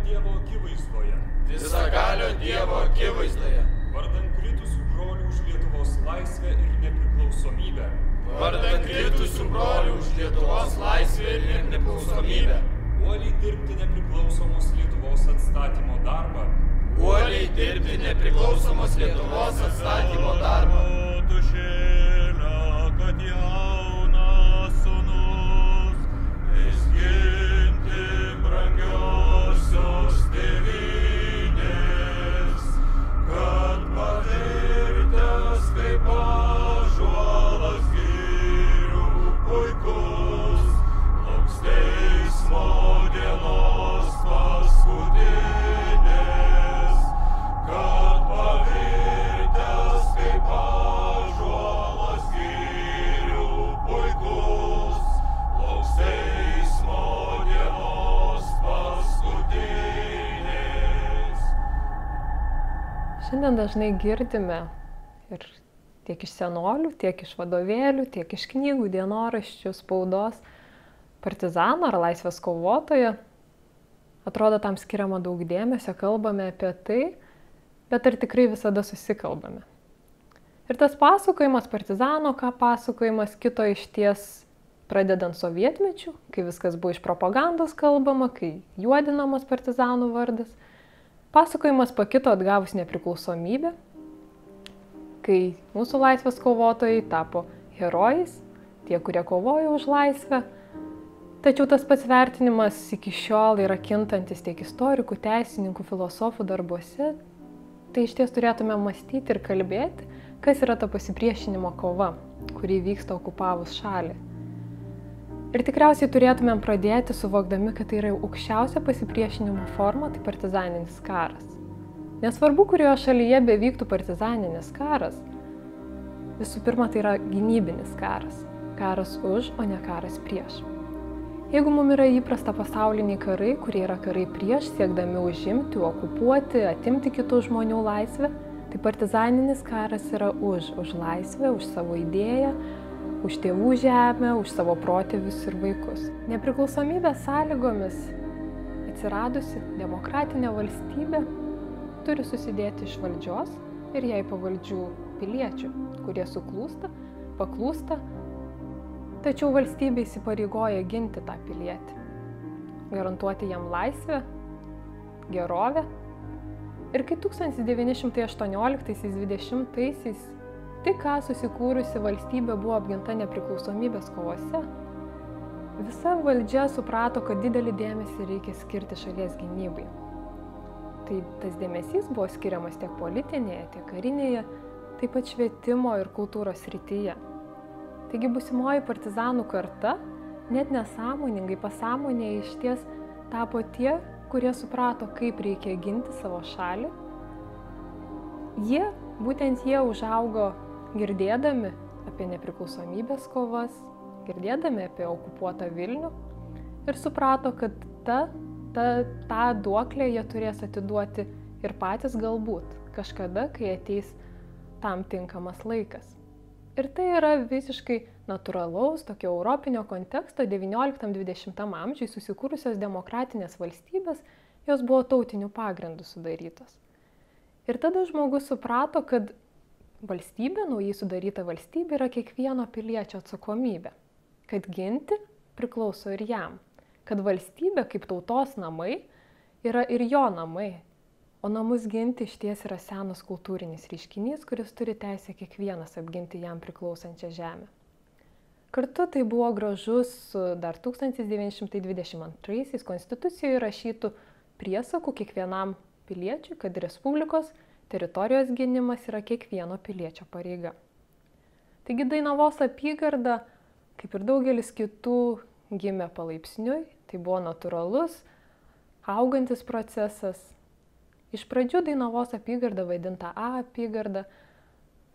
Dievo akivaizdoje. Visagalio Dievo akivaizdoje. Vardan kritusių brolių už Lietuvos laisvę ir nepriklausomybę. Vardan kritusių brolių už Lietuvos laisvę ir nepriklausomybę. Uoliai dirbti nepriklausomos Lietuvos atstatymo darbą. Uoliai dirbti nepriklausomos Lietuvos atstatymo darbą. Kad jaunas sūnus eis ginti brangiosios tėvynės, kad pavirtęs kaip ąžuolas girių puikus, lauks teismo dienos paskutinės, kad pavirtęs kaip ąžuolas girių puikus, lauks teismo dienos paskutinės. Šiandien dažnai girdime ir tiek iš senolių, tiek iš vadovėlių, tiek iš knygų, dienoraščių, spaudos, partizaną ar laisvės kovotoją. Atrodo, tam skiriama daug dėmesio, kalbame apie tai, bet ar tikrai visada susikalbame? Ir tas pasakojimas partizano, ką pasakojimas kito išties pradedant sovietmečiu, kai viskas buvo iš propagandos kalbama, kai juodinamas partizanų vardas. Pasakojimas pakito atgavus nepriklausomybę, kai mūsų laisvės kovotojai tapo herojais, tie, kurie kovojo už laisvę. Tačiau tas pats vertinimas iki šiol yra kintantis tiek istorikų, teisininkų, filosofų darbuose. Tai iš ties turėtume mąstyti ir kalbėti, kas yra ta pasipriešinimo kova, kuri vyksta okupavus šalį. Ir tikriausiai turėtumėm pradėti suvokdami, kad tai yra aukščiausia pasipriešinimo forma, tai partizaninis karas. Nesvarbu, kurioje šalyje bevyktų partizaninis karas, visų pirma, tai yra gynybinis karas. Karas už, o ne karas prieš. Jeigu mums yra įprasta pasauliniai karai, kurie yra karai prieš, siekdami užimti, okupuoti, atimti kitų žmonių laisvę, tai partizaninis karas yra už laisvę, už savo idėją, už tėvų žemę, už savo protėvius ir vaikus. Nepriklausomybės sąlygomis atsiradusi demokratinė valstybė turi susidėti iš valdžios ir jai pavaldžių piliečių, kurie suklūsta, paklūsta, tačiau valstybė įsipareigoja ginti tą pilietį, garantuoti jam laisvę, gerovę. Ir kai 1918–20 tik ką susikūrusi valstybė buvo apginta nepriklausomybės kovose, visa valdžia suprato, kad didelį dėmesį reikia skirti šalies gynybai. Tai tas dėmesys buvo skiriamas tiek politinėje, tiek karinėje, taip pat švietimo ir kultūros srityje. Taigi būsimoji partizanų karta, net nesąmoningai, pasąmonėje išties tapo tie, kurie suprato, kaip reikia ginti savo šalį. Būtent jie užaugo girdėdami apie nepriklausomybės kovas, girdėdami apie okupuotą Vilnių ir suprato, kad tą duoklę jie turės atiduoti ir patys galbūt kažkada, kai ateis tam tinkamas laikas. Ir tai yra visiškai natūralaus, tokio europinio konteksto 19–20 amžiui susikūrusios demokratinės valstybės, jos buvo tautinių pagrindų sudarytos. Ir tada žmogus suprato, kad valstybė, naujai sudaryta valstybė yra kiekvieno piliečio atsakomybė, kad ginti priklauso ir jam, kad valstybė kaip tautos namai yra ir jo namai, o namus ginti išties yra senas kultūrinis reiškinys, kuris turi teisę kiekvienas apginti jam priklausančią žemę. Kartu tai buvo gražus dar 1922 konstitucijoje įrašytų priesakų kiekvienam piliečiui, kad Respublikos teritorijos gynimas yra kiekvieno piliečio pareiga. Taigi Dainavos apygarda, kaip ir daugelis kitų, gimė palaipsniui, tai buvo natūralus, augantis procesas. Iš pradžių Dainavos apygarda, vadinta A apygarda,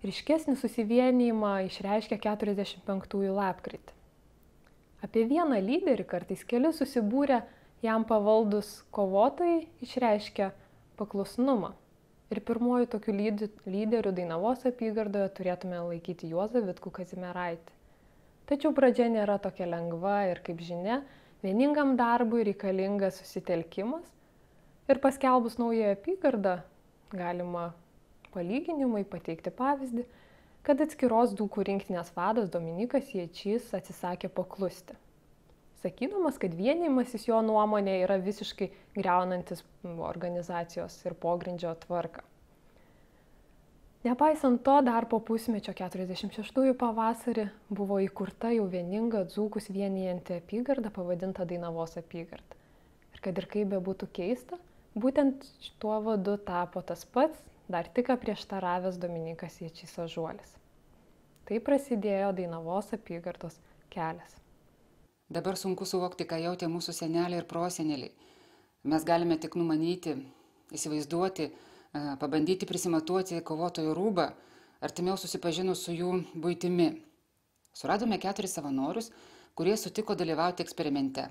ryškesnį susivienijimą išreiškė 45 lapkritį. Apie vieną lyderį, kartais keli susibūrę jam pavaldus kovotojai, išreiškė paklusnumą. Ir pirmuoju tokiu lyderiu Dainavos apygardoje turėtume laikyti Juozą Vitkų Kazimieraitį. Tačiau pradžia nėra tokia lengva ir, kaip žinia, vieningam darbui reikalingas susitelkimas Ir paskelbus naują apygardą galima palyginimui pateikti pavyzdį, kad atskiros Dzūkų rinktinės vadas Dominykas Ječys atsisakė paklusti, sakydamas, kad vienijimasis jo nuomonė yra visiškai griaunantis organizacijos ir pogrindžio tvarką. Nepaisant to, dar po pusmečio 46 pavasarį buvo įkurta jau vieninga Dzūkus vienijanti apygarda pavadinta Dainavos apygarda. Ir kad ir kaip bebūtų keista, būtent tuo vadu tapo tas pats, dar tik prieštaravęs Dominykas Ječys Ažuolis. Tai prasidėjo Dainavos apygardos kelias. Dabar sunku suvokti, ką jautė mūsų seneliai ir proseneliai. Mes galime tik numanyti, įsivaizduoti, pabandyti prisimatuoti kovotojų rūbą, artimiau susipažinus su jų buitimi. Suradome 4 savanorius, kurie sutiko dalyvauti eksperimente.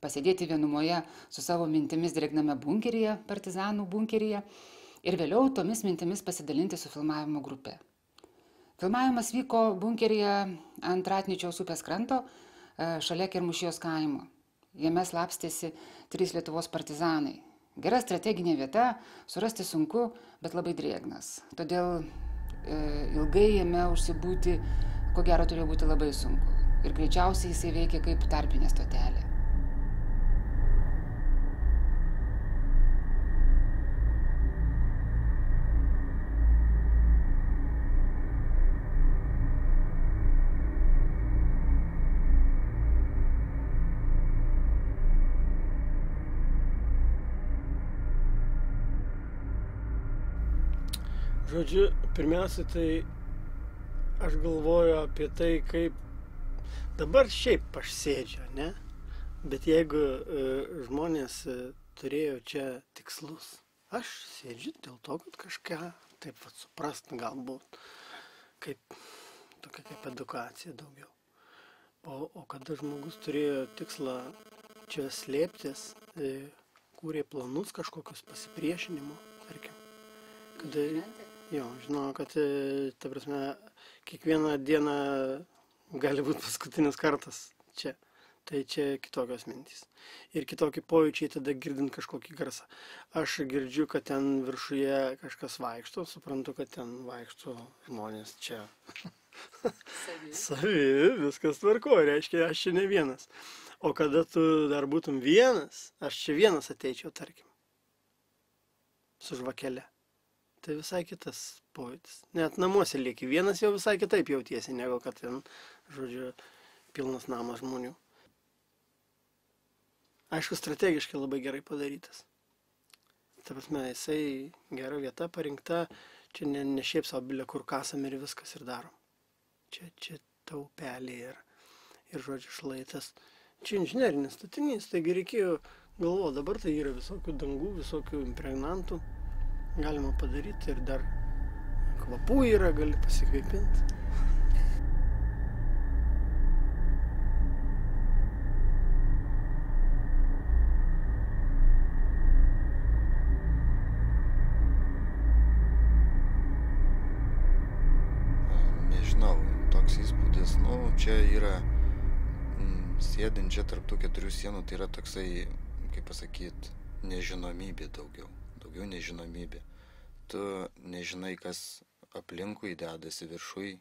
Pasėdėti vienumoje su savo mintimis drėgname bunkeryje, partizanų bunkeryje, ir vėliau tomis mintimis pasidalinti su filmavimo grupe. Filmavimas vyko bunkeryje ant Ratnyčiaus upės kranto, šalia Kermušijos kaimo. Jame slapstėsi 3 Lietuvos partizanai. Gera strateginė vieta, surasti sunku, bet labai drėgnas. Todėl ilgai jame užsibūti, ko gero, turėjo būti labai sunku. Ir greičiausiai jisai veikia kaip tarpinė stotelė. Žodžiu, pirmiausia, tai aš galvoju apie tai, kaip dabar šiaip aš sėdžiu, ne? Bet jeigu žmonės turėjo čia tikslus, aš sėdžiu dėl to, kad kažką taip suprast galbūt, tokia kaip edukacija daugiau. O kada žmogus turėjo tikslą čia slėptis, kūrė planus kažkokius pasipriešinimo, tarkim. Kada, žinau, kad, ta prasme, kiekvieną dieną gali būti paskutinis kartas čia. Tai čia kitokios mintys. Ir kitokie pojūčiai tada girdint kažkokį garsą. Aš girdžiu, kad ten viršuje kažkas vaikšto, suprantu, kad ten vaikšto žmonės čia. Savi, viskas tvarkoja, reiškia, aš čia ne vienas. O kada tu dar būtum vienas, aš čia vienas ateičiau, tarkim, su žvakele. Tai visai kitas pojūtis. Net namuose lieki vienas, jau visai kitaip jautiesi, negu kad ten, žodžiu, pilnas namas žmonių. Aišku, strategiškai labai gerai padarytas. Ta prasme, jisai gera vieta parinkta, čia ne šiaip savo bilė, kur kasam ir viskas ir darom. Čia taupelė ir žodžiu, šlaitas. Čia inžinerinis statinys, taigi reikėjo galvoti, dabar tai yra visokių dangų, visokių impregnantų. Galima padaryti ir dar kvapų yra, gali pasikveipinti. Nežinau, toks įspūdis, čia yra sėdint čia tarp tų 4 sienų, tai yra toksai, kaip pasakyti, nežinomybė daugiau nežinomybė. Tu nežinai, kas aplinkui dedasi viršui,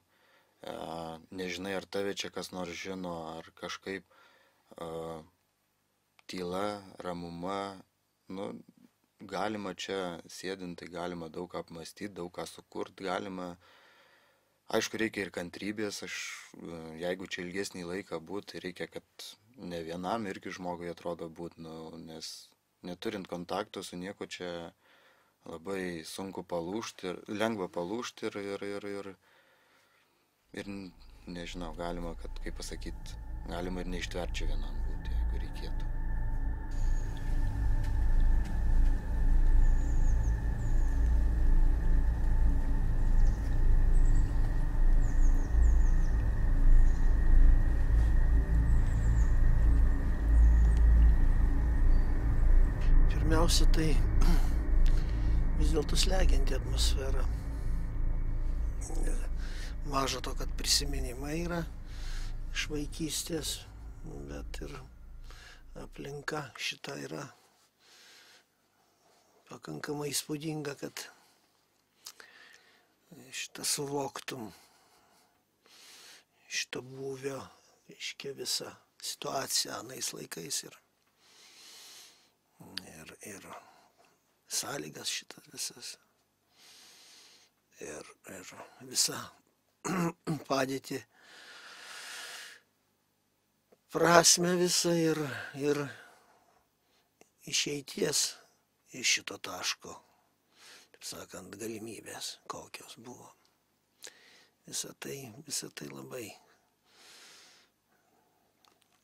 nežinai, ar tave čia kas nors žino, ar kažkaip tyla, ramuma, galima čia sėdint, tai galima daug ką apmastyti, daug ką sukurti, galima, aišku, reikia ir kantrybės, jeigu čia ilgesnį laiką būt, reikia, kad ne vienam irgi žmogui atrodo būt, nes neturint kontakto su nieko čia labai sunku palūžti, lengva palūžti ir nežinau, galima, kad, kaip pasakyti, galima ir neištverčia vienam būti, jeigu reikėtų. Pirmiausia, tai vis dėlto slegianti atmosfera. Maža to, kad prisiminimai yra iš vaikystės, bet ir aplinka šita yra pakankamai įspūdinga, kad šitą suvoktum šito būvio, reiškia, visą situaciją anais laikais ir sąlygas šitas visas ir visą padėtį, prasmę visą ir išeities iš šito taško, taip sakant, galimybės, kokios buvo. Visą tai labai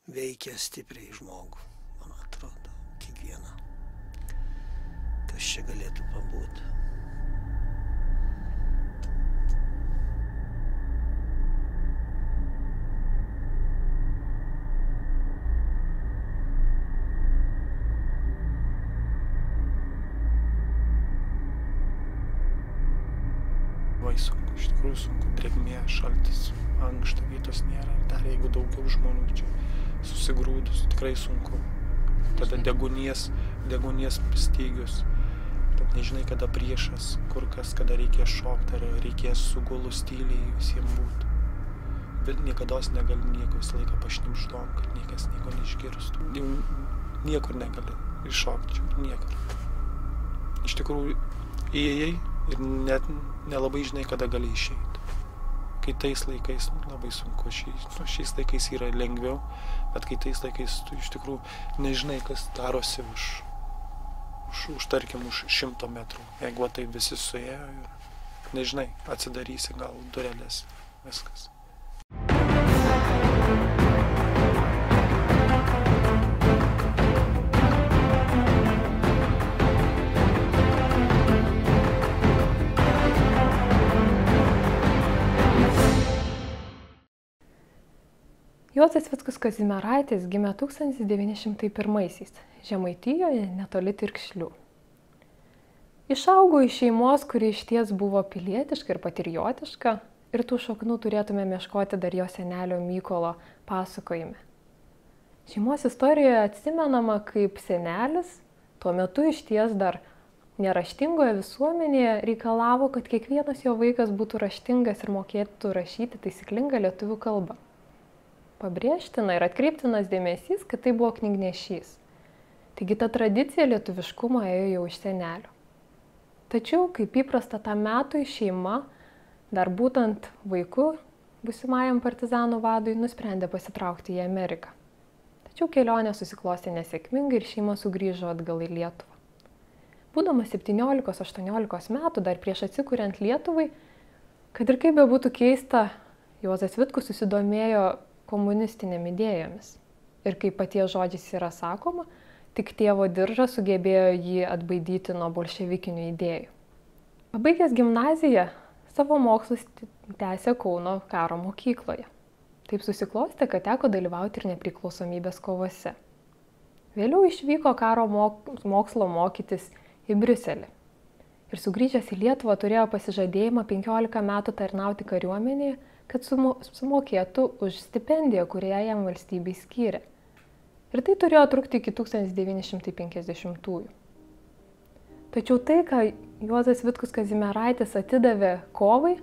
veikia stipriai žmogų, man atrodo, kiekvieną, kas čia galėtų pabūti. Sunku, iš tikrųjų sunku, drėgmė, šaltis, ankšta, vietos nėra, dar jeigu daugiau žmonių čia susigrūdus, tikrai sunku. Tada degunės stygius, tad nežinai, kada priešas, kur kas, kada reikės šokti, ar reikės sugulus tyliai visiems būti. Bet niekados negali nieko, visą laiką pašnimštom, kad niekas nieko neišgirstų. Niekur negali iššokti, niekur. Iš tikrųjų, įėjai ir net nelabai žinai, kada gali išeiti. Kai tais laikais labai sunku, šiais laikais yra lengviau, bet kai tais laikais tu iš tikrųjų nežinai, kas darosi tarkim, už 100 metrų. Jeigu tai visi suėjo ir nežinai, atsidarysi gal durelės, viskas. Juozas Vitkus Kazimieraitis gimė 1901-aisiais Žemaitijoje netoli Tirkšlių. Išaugo iš šeimos, kuri išties buvo pilietiška ir patriotiška, ir tų šaknų turėtume ieškoti dar jo senelio Mykolo pasakojime. Šeimos istorijoje atsimenama, kaip senelis, tuo metu išties dar neraštingoje visuomenėje, reikalavo, kad kiekvienas jo vaikas būtų raštingas ir mokėtų rašyti taisyklingą lietuvių kalbą. Pabrėžtina ir atkreiptinas dėmesys, kad tai buvo knygnešys. Taigi ta tradicija lietuviškumo ėjo jau iš senelio. Tačiau, kaip įprasta tam metui, šeima, dar būtent vaiku, būsimajam partizanų vadui, nusprendė pasitraukti į Ameriką. Tačiau kelionė susiklostė nesėkmingai ir šeima sugrįžo atgal į Lietuvą. Būdamas 17-18 metų, dar prieš atsikuriant Lietuvai, kad ir kaip bebūtų keista, Juozas Vitkus susidomėjo komunistinėm idėjomis. Ir kaip paties žodžiais yra sakoma, tik tėvo diržas sugebėjo jį atbaidyti nuo bolševikinių idėjų. Pabaigęs gimnaziją, savo mokslus tęsė Kauno karo mokykloje. Taip susiklostė, kad teko dalyvauti ir nepriklausomybės kovose. Vėliau išvyko karo mokslo mokytis į Briuselį. Ir sugrįžęs į Lietuvą turėjo pasižadėjimą 15 metų tarnauti kariuomenėje, kad sumokėtų už stipendiją, kurią jam valstybei skyrė. Ir tai turėjo trukti iki 1950-ųjų. Tačiau tai, ką Juozas Vitkus Kazimieraitis atidavė kovai,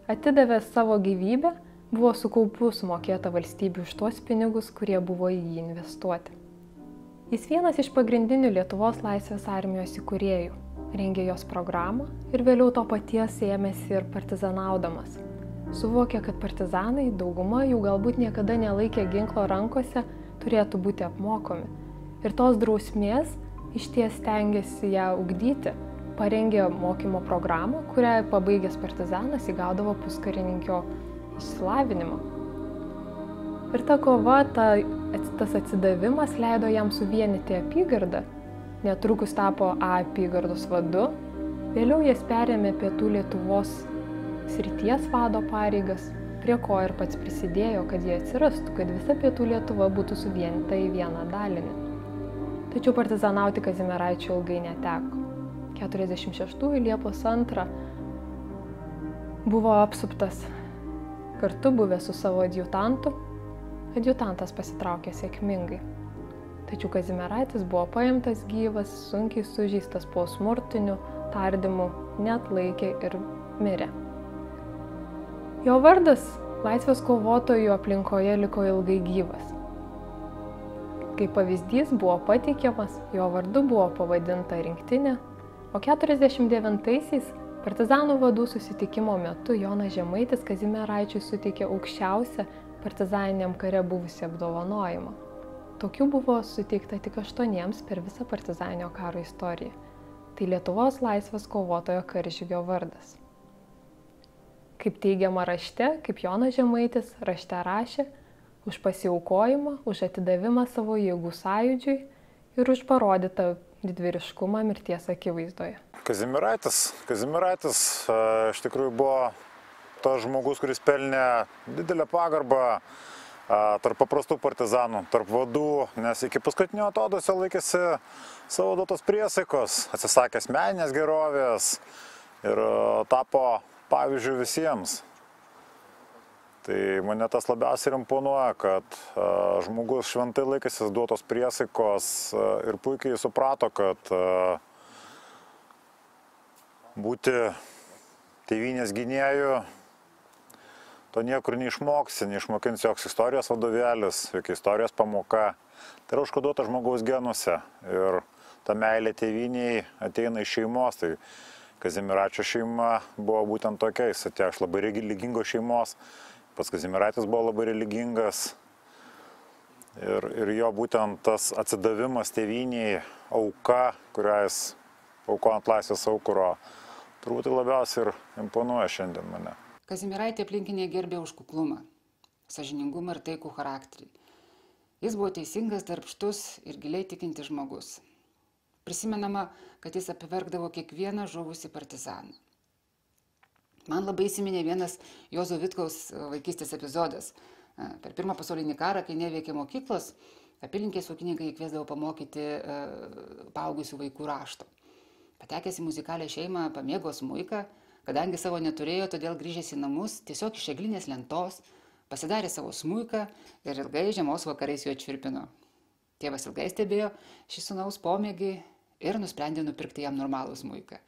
atidavė savo gyvybę, buvo su kaupu sumokėta valstybei už tuos pinigus, kurie buvo į jį investuoti. Jis vienas iš pagrindinių Lietuvos laisvės armijos įkūrėjų, rengė jos programą ir vėliau to paties ėmėsi ir partizanaudamas. Suvokė, kad partizanai, dauguma jų galbūt niekada nelaikė ginklo rankose, turėtų būti apmokomi. Ir tos drausmės išties stengiasi ją ugdyti. Parengė mokymo programą, kurią pabaigęs partizanas įgaudavo puskarininkio išsilavinimą. Ir ta kova, tas atsidavimas leido jam suvienyti apygardą. Netrukus tapo A apygardos vadu. Vėliau jas perėmė Pietų Lietuvos srities vado pareigas, prie ko ir pats prisidėjo, kad jie atsirastų, kad visa Pietų Lietuva būtų suvienyta į vieną dalinį. Tačiau partizanauti Kazimieraičio ilgai neteko. 46 Liepos 2 buvo apsuptas, kartu buvęs su savo adjutantu. Adjutantas pasitraukė sėkmingai. tačiau Kazimieraitis buvo paimtas gyvas, sunkiai sužeistas po smurtinių tardymų, neatlaikė ir mirė. Jo vardas laisvės kovotojų aplinkoje liko ilgai gyvas. Kaip pavyzdys buvo pateikiamas, jo vardu buvo pavadinta rinktinė, o 49-aisiais partizanų vadų susitikimo metu Jonas Žemaitis Kazimieraičiui suteikė aukščiausią partizaniniam kare buvusį apdovanojimą. Tokių buvo suteikta tik 8 per visą partizaninio karo istoriją. Tai Lietuvos laisvės kovotojo karžygio vardas. Kaip teigiama rašte, kaip Jonas Žemaitis rašte rašė, už pasiaukojimą, už atidavimą savo jėgų sąjūdžiui ir už parodytą didvyriškumą mirties akivaizdoje. Kazimieraitis iš tikrųjų buvo tas žmogus, kuris pelnė didelę pagarbą tarp paprastų partizanų, tarp vadų, nes iki paskutinio atodūsio laikėsi savo duotos priesaikos, atsisakė asmeninės gerovės ir tapo pavyzdžiu visiems. Tai mane tas labiausiai imponuoja, kad žmogus šventai laikėsi duotos priesaikos ir puikiai suprato, kad būti tėvynės gynėjų to niekur neišmoksi, neišmokins joks istorijos vadovėlis, jokia istorijos pamoka. Tai yra užkoduota žmogaus genuose ir ta meilė tėvyniai ateina iš šeimos. Tai Kazimieraičio šeima buvo būtent tokia, jis atėjo iš labai religingos šeimos. Pats Kazimieraitis buvo labai religingas ir jo būtent tas atsidavimas tėvyniai, auka, kurią jis aukojant laisvės aukuro, turbūt labiausiai ir imponuoja šiandien mane. Kazimieraitį aplinkiniai gerbė už kuklumą, sąžiningumą ir taikų charakterį. Jis buvo teisingas, darbštus ir giliai tikintis žmogus. Prisimenama, kad jis apiverkdavo kiekvieną žuvusį partizaną. Man labai įsiminė vienas Juozo Vitkaus vaikystės epizodas. Per Pirmą pasaulinį karą, kai neveikė mokyklos, apylinkės ūkininkai kviesdavo pamokyti paaugusių vaikų rašto. Patekęs į muzikalią šeimą pamėgo smuiką, kadangi savo neturėjo, todėl grįžęs į namus tiesiog iš eglinės lentos, pasidarė savo smuiką ir ilgai žiemos vakarais juo čvirpino. Tėvas ilgai stebėjo šį sūnaus pomėgį ir nusprendė nupirkti jam normalų smuiką.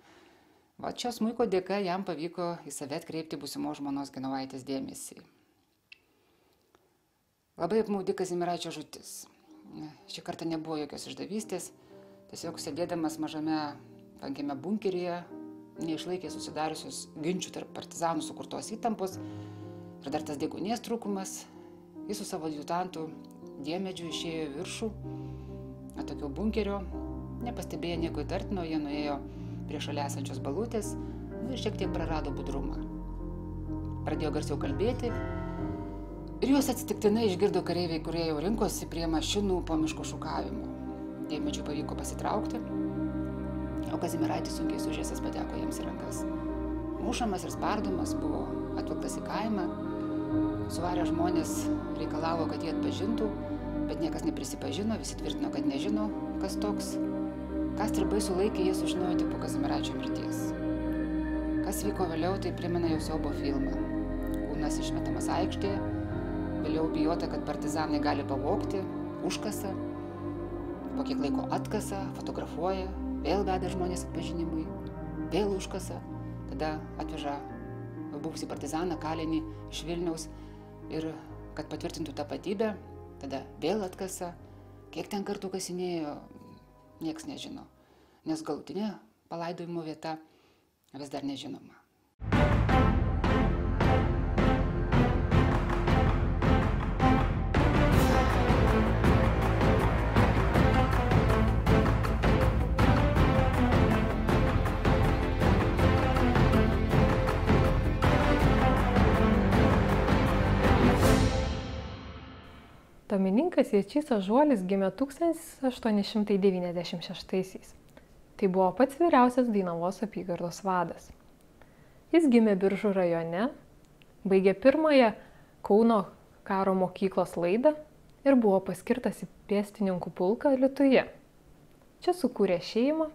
Va šio smuiko dėka jam pavyko į save atkreipti būsimos žmonos Genovaitės dėmesį. Labai apmaudi Kazimieraičio žūtis. Šį kartą nebuvo jokios išdavystės, tiesiog sėdėdamas mažame tankiame bunkeryje, neišlaikė susidariusios ginčių tarp partizanų sukurtos įtampos ir dar tas deguonies trūkumas, jis su savo adjutantu Diemedžiu išėjo į viršų, atokiau bunkerio, nepastebėję nieko įtartino, jie nuėjo prie šalia esančios balutės ir šiek tiek prarado budrumą. Pradėjo garsiau kalbėti ir juos atsitiktinai išgirdo kareiviai, kurie jau rinkosi prie mašinų po miško šukavimo. Diemedžiui pavyko pasitraukti, o Kazimieraitis sunkiai sužeistas pateko jiems į rankas. Mušamas ir spardomas buvo atvilktas į kaimą, suvarę žmonės reikalavo, kad jie atpažintų, bet niekas neprisipažino, visi tvirtino, kad nežino, kas toks. Ką stribai sulaikė, jie sužinojo tik po Kazimieraičio mirties. Kas vyko vėliau, tai primena jau siaubo filmą. Kūnas išmetamas aikštėje, vėliau bijota, kad partizanai gali pavogti, užkasa, po kiek laiko atkasa, fotografuoja, vėl veda žmonės atpažinimui, vėl užkasa, tada atveža buvusį partizaną kalinį iš Vilniaus ir kad patvirtintų tapatybę, tada vėl atkasa, kiek ten kartų kasinėjo, nieks nežino, nes galutinė palaidojimo vieta vis dar nežinoma. Domininkas Ječys Ažuolis gimė 1896-aisiais. Tai buvo pats vyriausias Dainavos apygardos vadas. Jis gimė Biržų rajone, baigė pirmąją Kauno karo mokyklos laidą ir buvo paskirtas į pėstininkų pulką Alytuje. Čia sukūrė šeimą,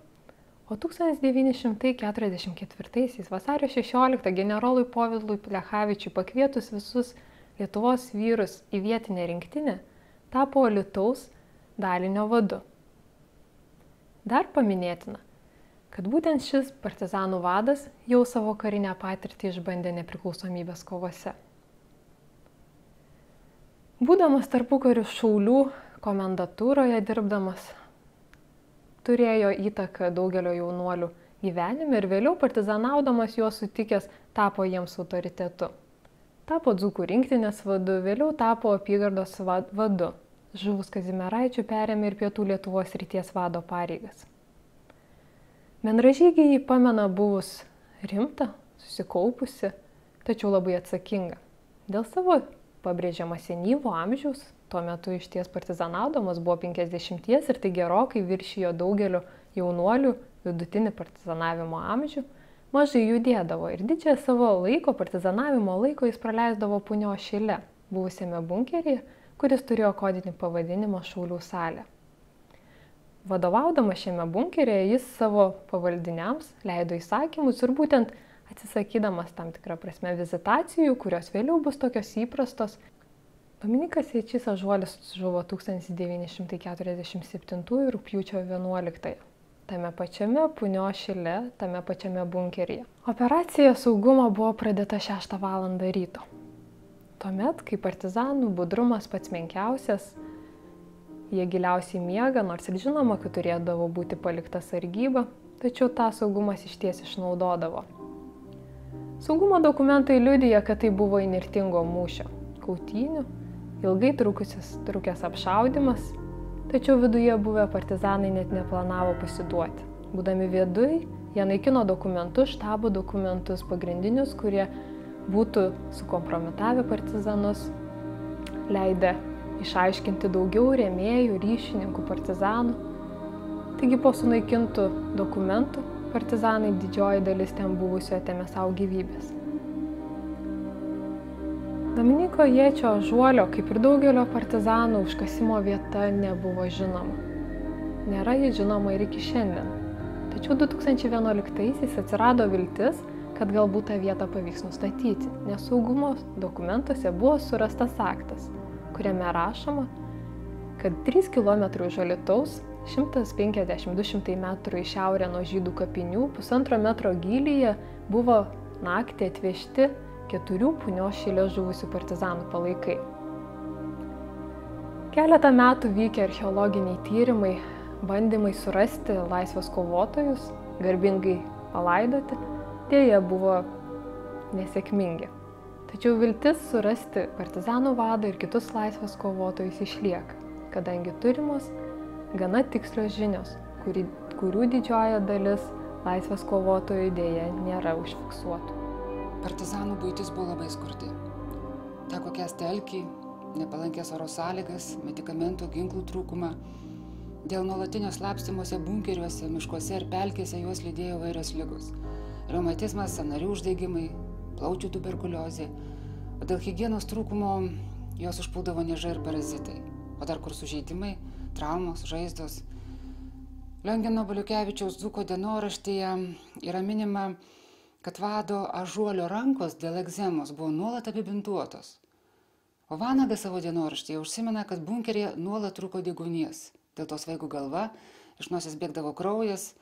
o 1944 vasario 16 generolui Povilui Plechavičiui pakvietus visus Lietuvos vyrus į vietinę rinktinę, tapo Alytaus dalinio vadu. Dar paminėtina, kad būtent šis partizanų vadas jau savo karinę patirtį išbandė nepriklausomybės kovose. Būdamas tarpukariu Šaulių komendatūroje dirbdamas, turėjo įtaką daugelio jaunuolių gyvenime ir vėliau partizanaudamas juos sutikęs tapo jiems autoritetu. Tapo dzūkų rinktinės vadu, vėliau tapo apygardos vadu. Žuvus Kazimieraičiui perėmė ir Pietų Lietuvos srities vado pareigas. Bendražygiai jį pamena buvus rimta, susikaupusi, tačiau labai atsakinga. Dėl savo pabrėžiama senyvo amžiaus, tuo metu išties partizanaudamas buvo 50 ir tai gerokai viršijo daugelio jaunuolių vidutinį partizanavimo amžių, mažai judėdavo ir didžiąją savo laiko, partizanavimo laiko jis praleisdavo Punios Šile, buvusiame bunkeryje, kuris turėjo kodinį pavadinimą Šaulių salė. Vadovaudamas šiame bunkeryje jis savo pavaldiniams leido įsakymus ir būtent atsisakydamas tam tikrą prasme vizitacijų, kurios vėliau bus tokios įprastos. Dominykas Ječys Ažuolis žuvo 1947 rugpjūčio 11. Tame pačiame Punios Šile, tame pačiame bunkeryje. Operacija saugumo buvo pradėta 6 val. Ryto. Tuomet, kai partizanų budrumas pats menkiausias, jie giliausiai miega, nors ir žinoma, kad turėdavo būti palikta sargyba, tačiau tą saugumas išties išnaudodavo. Saugumo dokumentai liudija, kad tai buvo įnirtingo mūšio, kautynių, ilgai trukęs apšaudymas, tačiau viduje buvę partizanai net neplanavo pasiduoti. Būdami viduj, jie naikino dokumentus, štabo dokumentus pagrindinius, kurie būtų sukompromitavę partizanus, leidę išaiškinti daugiau rėmėjų, ryšininkų, partizanų. Taigi po sunaikintų dokumentų partizanai didžioji dalis ten buvusių atėmė savo gyvybės. Dominyko Ječio Ažuolio, kaip ir daugelio partizanų, užkasimo vieta nebuvo žinoma. Nėra ji žinoma ir iki šiandien. Tačiau 2011-aisiais atsirado viltis, kad galbūt tą vietą pavyks nustatyti, nes saugumo dokumentuose buvo surastas aktas, kuriame rašoma, kad 3 km už Alytaus, 150-200 metrų į šiaurę nuo žydų kapinių, 1,5 metro gylyje buvo naktį atvežti 4 Punios Šile žuvusių partizanų palaikai. Keletą metų vykę archeologiniai tyrimai, bandymai surasti laisvės kovotojus, garbingai palaidoti, dėja buvo nesėkmingi. Tačiau viltis surasti partizanų vadą ir kitus laisvės kovotojus išlieka, kadangi turimos gana tikslios žinios, kurių didžioji dalis laisvės kovotojų dėja nėra užfiksuotų. Partizanų buitis buvo labai skurdi. Teko kęsti alkį, nepalankės oro sąlygas, medikamentų, ginklų trūkumą. Dėl nuolatinio slapstymosi bunkeriuose, miškuose ir pelkėse juos lydėjo įvairios ligos. Reumatizmas, sąnarių uždegimai, plaučių tuberkuliozė. O dėl higienos trūkumo juos užpuldavo niežai ir parazitai. O dar kur sužeidimai, traumos, žaizdos. Liongino Baliukevičiaus dzūko dienoraštyje yra minima, kad vado Ažuolio rankos dėl egzemos buvo nuolat apibintuotos. O Vanagas savo dienoraštyje užsimena, kad bunkeryje nuolat trūko deguonies. Dėl to svaigų galva, iš nosies bėgdavo kraujas.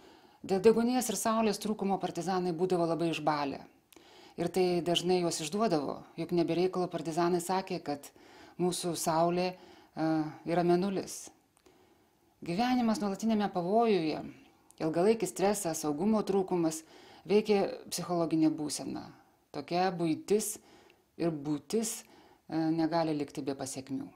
Dėl deguonies ir saulės trūkumo partizanai būdavo labai išbalę. Ir tai dažnai juos išduodavo, juk nebereikalo partizanai sakė, kad mūsų saulė yra mėnulis. Gyvenimas nuolatinėme pavojuje, ilgalaikis stresas, saugumo trūkumas veikia psichologinė būsena. Tokia buitis ir būtis negali likti be pasekmių.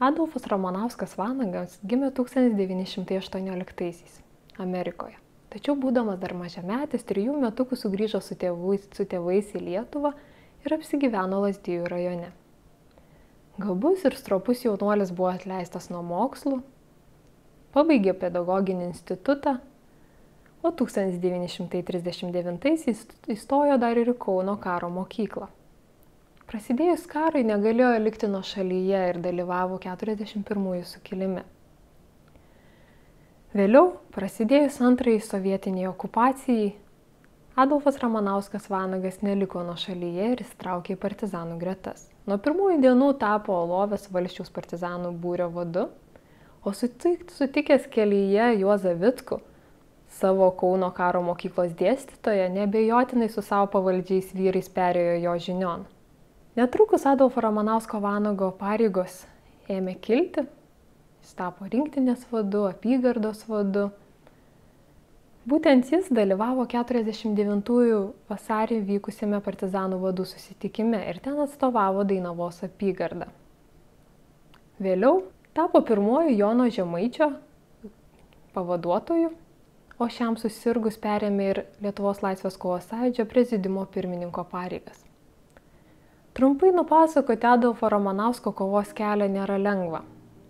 Adolfas Ramanauskas Vanagas gimė 1918 Amerikoje. Tačiau būdamas dar mažametis, 3 metukų sugrįžo su tėvais į Lietuvą ir apsigyveno Lazdijų rajone. Gabus ir stropus jaunuolis buvo atleistas nuo mokslų, Pabaigė pedagoginį institutą, o 1939-aisiais įstojo dar ir į Kauno karo mokyklą. Prasidėjus karui negalėjo likti nuošalyje ir dalyvavo 41-ųjų sukilime. Vėliau, prasidėjus antrajai sovietiniai okupacijai, Adolfas Ramanauskas Vanagas neliko nuošalyje ir įsitraukė į partizanų gretas. Nuo pirmųjų dienų tapo Olovės Valsčiaus partizanų būrio vadu, o sutikęs kelyje Juozą Vitkų, savo Kauno karo mokyklos dėstytoją, neabejotinai su savo pavaldžiais vyrais perėjo jo žinion. Netrukus Adolfo Ramanausko Vanago pareigos ėmė kilti, jis tapo rinktinės vadu, apygardos vadu. Būtent jis dalyvavo 49-ųjų vasarį vykusiame partizanų vadų susitikime ir ten atstovavo Dainavos apygardą. Vėliau tapo pirmuoju Jono Žemaičio pavaduotoju, o šiam susirgus perėmė ir Lietuvos laisvės kovos sąjūdžio prezidiumo pirmininko pareigas. Trumpai nupasakoti Adolfo Ramanausko kovos kelią nėra lengva.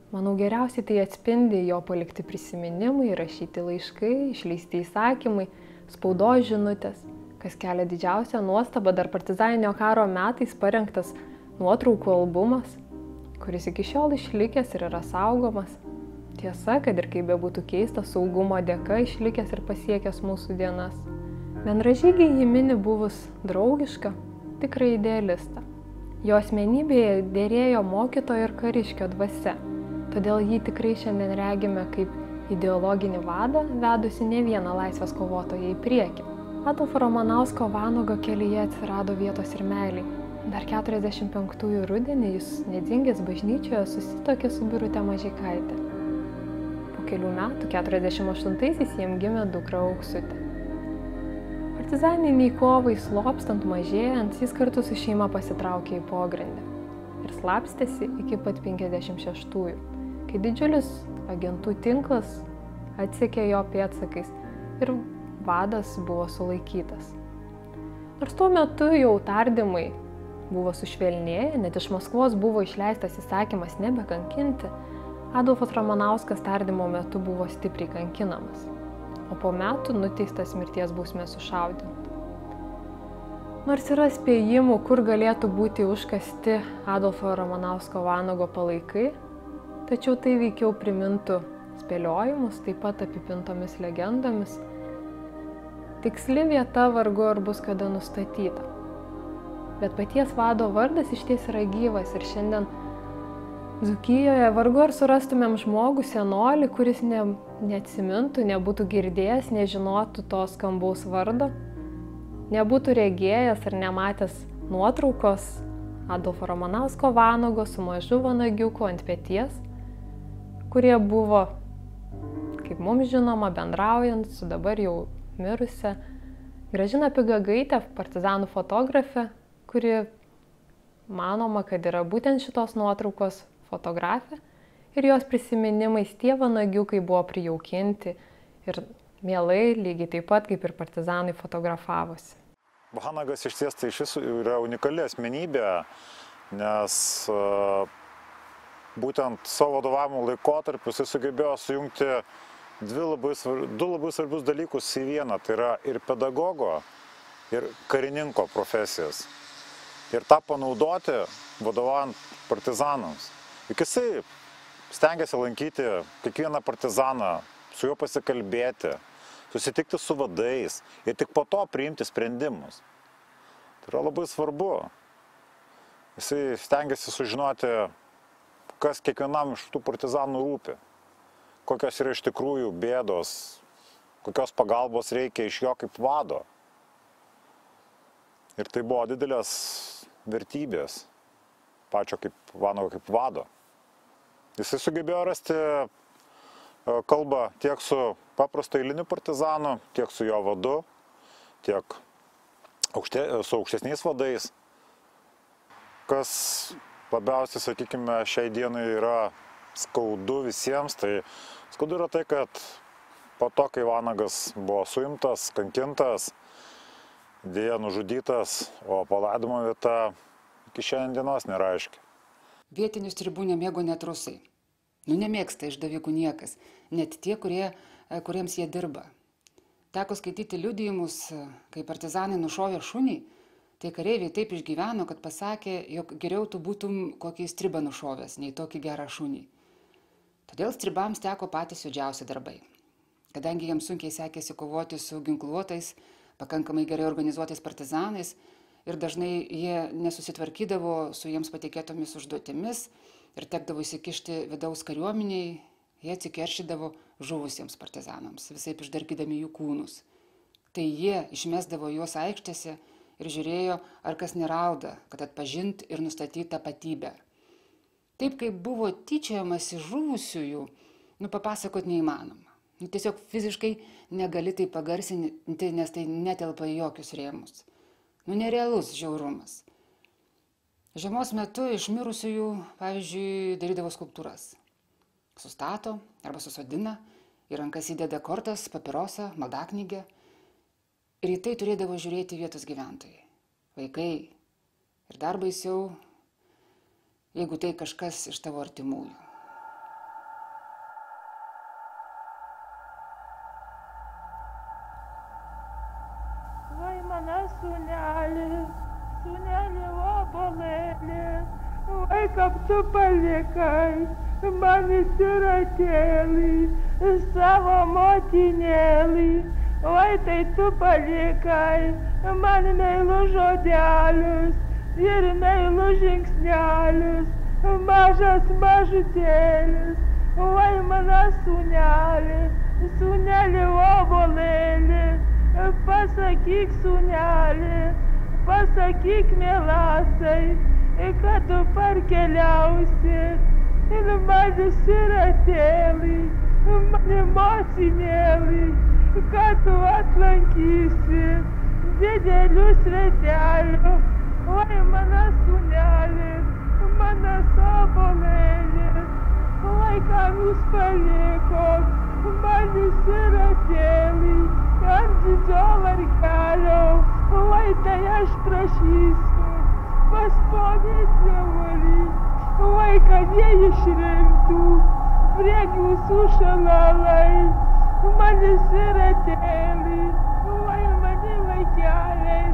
Manau, geriausiai tai atspindi jo palikti prisiminimai, rašyti laiškai, išleisti įsakymai, spaudos žinutės, kas kelia didžiausią nuostabą dar partizaninio karo metais parengtas nuotraukų albumas, kuris iki šiol išlikęs ir yra saugomas. Tiesa, kad ir kaip bebūtų keista, saugumo dėka išlikęs ir pasiekęs mūsų dienas. Bendražygiai jį mini buvus draugišką, tikrą idealistą. Jo asmenybėje dėrėjo mokytojo ir kariškio dvasia, todėl jį tikrai šiandien regime kaip ideologinį vadą, vedusi ne vieną laisvės kovotoją į priekį. Adolfo Ramanausko Vanago kelyje atsirado vietos ir meiliai. Dar 45-ųjų rudenį jis Nedzingės bažnyčioje susituokė su Birute Mažeikaite. Po kelių metų, 48-aisiais, jam gimė dukra Auksutė. Partizaniniai kovai slopstant mažėjant, jis kartu su šeima pasitraukė į pogrindę ir slapstėsi iki pat 56-ųjų, kai didžiulis agentų tinklas atsekė jo pėdsakais ir vadas buvo sulaikytas. Nors tuo metu jau tardymai buvo sušvelnėję, net iš Maskvos buvo išleistas įsakymas nebekankinti, Adolfas Ramanauskas tardymo metu buvo stipriai kankinamas, o po metų nuteistas mirties bausmė sušaudint. Nors yra spėjimų, kur galėtų būti užkasti Adolfo Ramanausko Vanago palaikai, tačiau tai veikiau primintų spėliojimus, taip pat apipintomis legendomis. Tiksli vieta vargu ar bus kada nustatyta. Bet paties vado vardas išties yra gyvas ir šiandien Dzūkijoje vargu ar surastumėm žmogų, senolį, kuris neatsimintų, nebūtų girdėjęs, nežinotų to skambaus vardo, nebūtų regėjęs ar nematęs nuotraukos Adolfo Ramanausko Vanago su mažu vanagiuku ant peties, kurie buvo, kaip mums žinoma, bendraujant su dabar jau mirusia Gražina Pigagaitė, partizanų fotografė, kuri manoma, kad yra būtent šitos nuotraukos fotografė, ir jos prisiminimais tie vanagiukai buvo prijaukinti ir mielai, lygiai taip pat kaip ir partizanai, fotografavosi. Vanagas iš ties tai šis yra unikali asmenybė, nes būtent savo vadovavimo laikotarpiu jis sugebėjo sujungti du labai svarbius dalykus į vieną, tai yra ir pedagogo, ir karininko profesijas. Ir tą panaudoti vadovaujant partizanams. Juk jisai stengiasi lankyti kiekvieną partizaną, su juo pasikalbėti, susitikti su vadais ir tik po to priimti sprendimus. Tai yra labai svarbu. Jisai stengiasi sužinoti, kas kiekvienam iš tų partizanų rūpi, kokios yra iš tikrųjų bėdos, kokios pagalbos reikia iš jo kaip vado. Ir tai buvo didelės vertybės pačio kaip Vanago kaip vado. Jisai sugebėjo rasti kalbą tiek su paprasto eiliniu partizanu, tiek su jo vadu, tiek su aukštesniais vadais. Kas labiausiai, sakykime, šiai dienai yra skaudu visiems, tai skaudu yra tai, kad po to, kai Vanagas buvo suimtas, kankintas, dėja nužudytas, o palaidojimo vieta iki šiandien dienos nėra aiški. Vietinius tribų nemėgo net rusai. Nemėgsta išdavikų niekas, net tie, kuriems jie dirba. Teko skaityti liudijimus, kai partizanai nušovė šunį, tai kareiviai taip išgyveno, kad pasakė, jog geriau tu būtum kokį stribą nušovęs, nei tokį gerą šunį. Todėl stribams teko patys juodžiausi darbai. Kadangi jiems sunkiai sekėsi kovoti su ginkluotais, pakankamai gerai organizuotais partizanais ir dažnai jie nesusitvarkydavo su jiems patikėtomis užduotimis ir tekdavo įsikišti vidaus kariuomeniai, jie atsikeršydavo žuvusiems partizanams, visaip išdarkydami jų kūnus. Tai jie išmesdavo juos aikštėse ir žiūrėjo, ar kas nerauda, kad atpažint ir nustatyt tapatybę. Taip kaip buvo tyčiojamasi žuvusiųjų, papasakot neįmanoma. Tiesiog fiziškai negali tai pagarsinti, nes tai netelpa į jokius rėmus. Nerealus žiaurumas. Žiemos metu iš mirusiųjų, pavyzdžiui, darydavo skulptūras. Sustato arba susodina, į rankas įdeda kortas, papirosą, maldaknygę. Ir į tai turėdavo žiūrėti vietos gyventojai, vaikai. Ir dar baisiau, jeigu tai kažkas iš tavo artimųjų. Vai mano sūneli, sūneli obolėlė, vai kaip tu palikai, man įsiratėlį, savo motinėlį. Oi, tai tu palikai, man meilų žodelius ir meilų žingsnelius, mažas mažutėlis. Oi, mano sūneli, sūneli obolėlį, pasakyk sūneli, pasakyk mielasai, kad tu parkeliausi ir man įsiratėlį, man motinėlį. Kad tu atlankysi didelių svetelių, oi mano sūnelis, mano obolėlis, oi kam jūs palikot, man įsiratėlį ant didžio varkelio, oi tai aš prašysiu pas ponį dievulį, oi kad jie išrinktų prie jūsų šalalai. Man įsiratėlį, vai mani vaikeliai,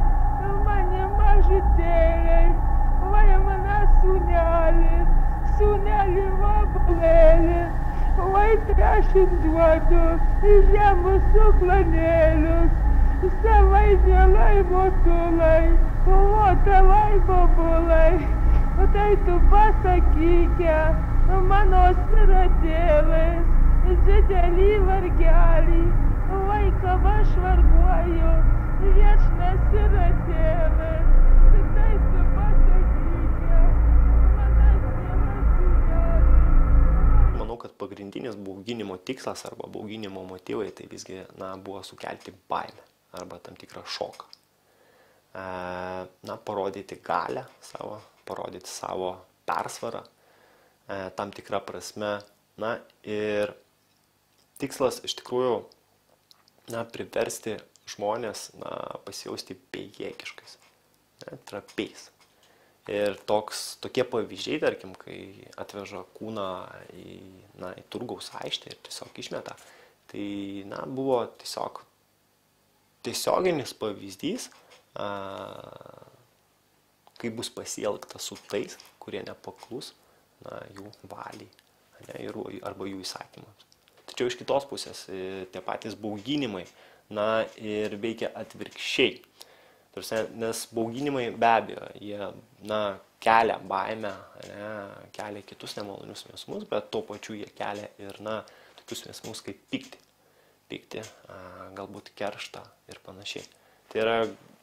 mani mažutėliai, vai mano sūnelis, sūneli obolėlį, vai tai aš duodu žemus suklanėlius, savai mielai motulai, o tavai bobulai, tai tu pasakykė mano siratėlis. Didelį vargelį, vaiką aš varguoju, viešnas siratėlis, tai tu pasakykė, manas mielas sūnelis. Manau, kad pagrindinis bauginimo tikslas arba bauginimo motyvai tai visgi buvo sukelti baimę arba tam tikrą šoką. Parodyti galią savo, parodyti savo persvarą tam tikrą prasme. Ir tikslas iš tikrųjų priversti žmonės pasijausti bejėgiškais, trapiais. Ir tokie pavyzdžiai, tarkim, kai atveža kūną į turgaus aikštę ir tiesiog išmeta, tai buvo tiesioginis pavyzdys, kaip bus pasielgta su tais, kurie nepaklus jų valiai arba jų įsakymams. Tačiau iš kitos pusės tie patys bauginimai ir veikia atvirkščiai. Nes bauginimai be abejo, jie kelia baimę, kelia kitus nemalonius jausmus, bet tuo pačiu jie kelia ir tokius jausmus kaip pyktį, galbūt kerštą ir panašiai. Tai yra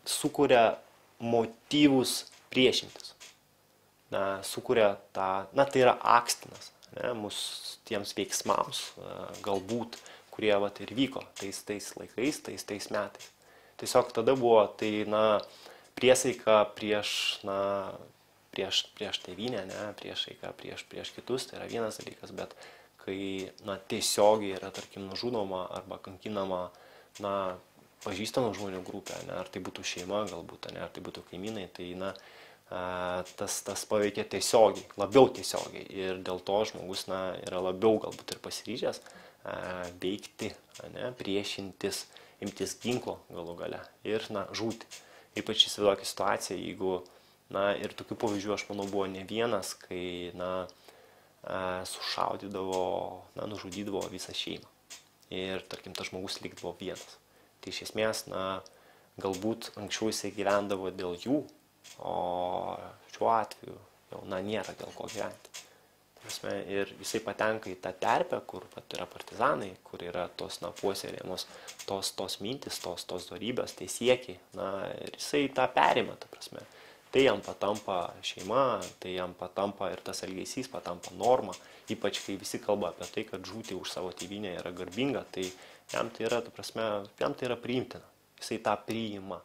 sukuria motyvus priešintis. Sukuria tai yra akstinas mūsų tiems veiksmams, galbūt, kurie ir vyko tais laikais, tais metais. Tiesiog tada buvo tai priesaika prieš tėvynę, priesaika prieš kitus, tai yra vienas dalykas, bet kai tiesiogiai yra, tarkim, nužudoma arba kankinama pažįstamų žmonių grupė, ar tai būtų šeima galbūt, ar tai būtų kaimynai, tai tas paveikia tiesiogiai, labiau tiesiogiai. Ir dėl to žmogus yra labiau galbūt ir pasiryžęs veikti, priešintis, imtis ginklo galų gale ir žūti. Ypač įsivaizduokit situaciją, jeigu, ir tokių pavyzdžių aš manau buvo ne vienas, kai sušaudydavo, nužudydavo visą šeimą. Ir tarkim, tas žmogus likdavo vienas. Tai iš esmės, galbūt anksčiau jisai gyvendavo dėl jų, o šiuo atveju jau nėra dėl ko gyventi. Ir jisai patenka į tą terpę, kur yra partizanai, kur yra tos puoselėjamos tos mintis, tos dorybės, tai siekiai. Ir jisai tą perima, ta prasme. Tai jam patampa šeima, tai jam patampa ir tas elgesys patampa norma. Ypač kai visi kalba apie tai, kad žūti už savo tėvynę yra garbinga, tai jam tai yra, ta prasme, jam tai yra priimtina. Jisai tą priima.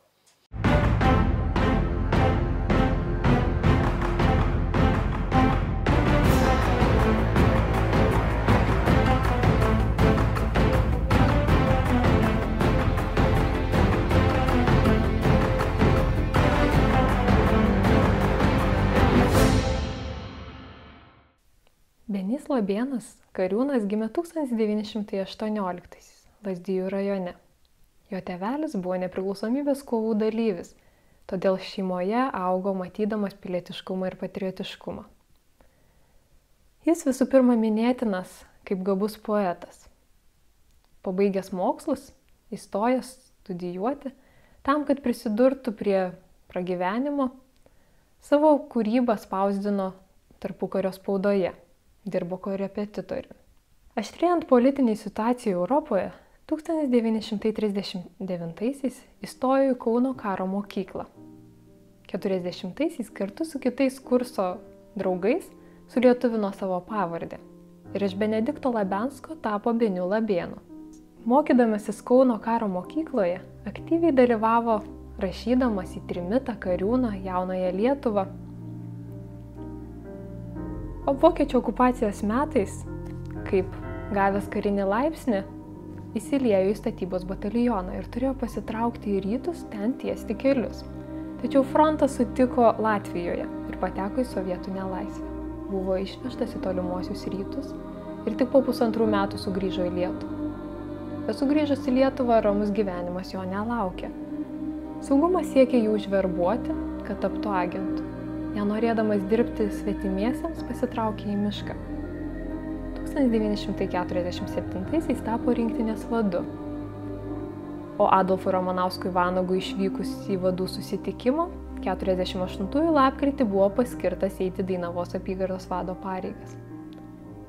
Benys Labėnas, kariūnas, gimė 1918 Lazdijų rajone. Jo tėvelis buvo nepriklausomybės kovų dalyvis, todėl šeimoje augo matydamas pilietiškumą ir patriotiškumą. Jis visų pirma minėtinas kaip gabus poetas. Pabaigęs mokslus, įstojęs studijuoti, tam, kad prisidurtų prie pragyvenimo, savo kūrybą spausdino tarpukario spaudoje. Dirbo korepetitoriumi. Aštrėjant politiniai situacijai Europoje, 1939-aisiais įstojo į Kauno karo mokyklą. 40-aisiais kartu su kitais kurso draugais sulietuvino savo pavardę ir iš Benedikto Labensko tapo Beniu Labėnu. Mokydamasis Kauno karo mokykloje aktyviai dalyvavo rašydamas į Trimitą, Kariūną, Jaunąją Lietuvą. O vokiečių okupacijos metais, kaip gavęs karinį laipsnį, įsiliejo į statybos batalioną ir turėjo pasitraukti į rytus, ten tiesti kelius. Tačiau frontas sutiko Latvijoje ir pateko į sovietų nelaisvę. Buvo išvežtas į tolimuosius rytus ir tik po 1,5 metų sugrįžo į Lietuvą. Bet sugrįžus į Lietuvą, ramus gyvenimas jo nelaukė. Saugumas siekė jų užverbuoti, kad taptų agentu. Nenorėdamas dirbti svetimiesiems, pasitraukė į mišką. 1947-aisiais tapo rinktinės vadu. O Adolfui Ramanauskui Vanagui išvykus į vadų susitikimą, 48 lapkritį buvo paskirtas eiti Dainavos apygardos vado pareigas.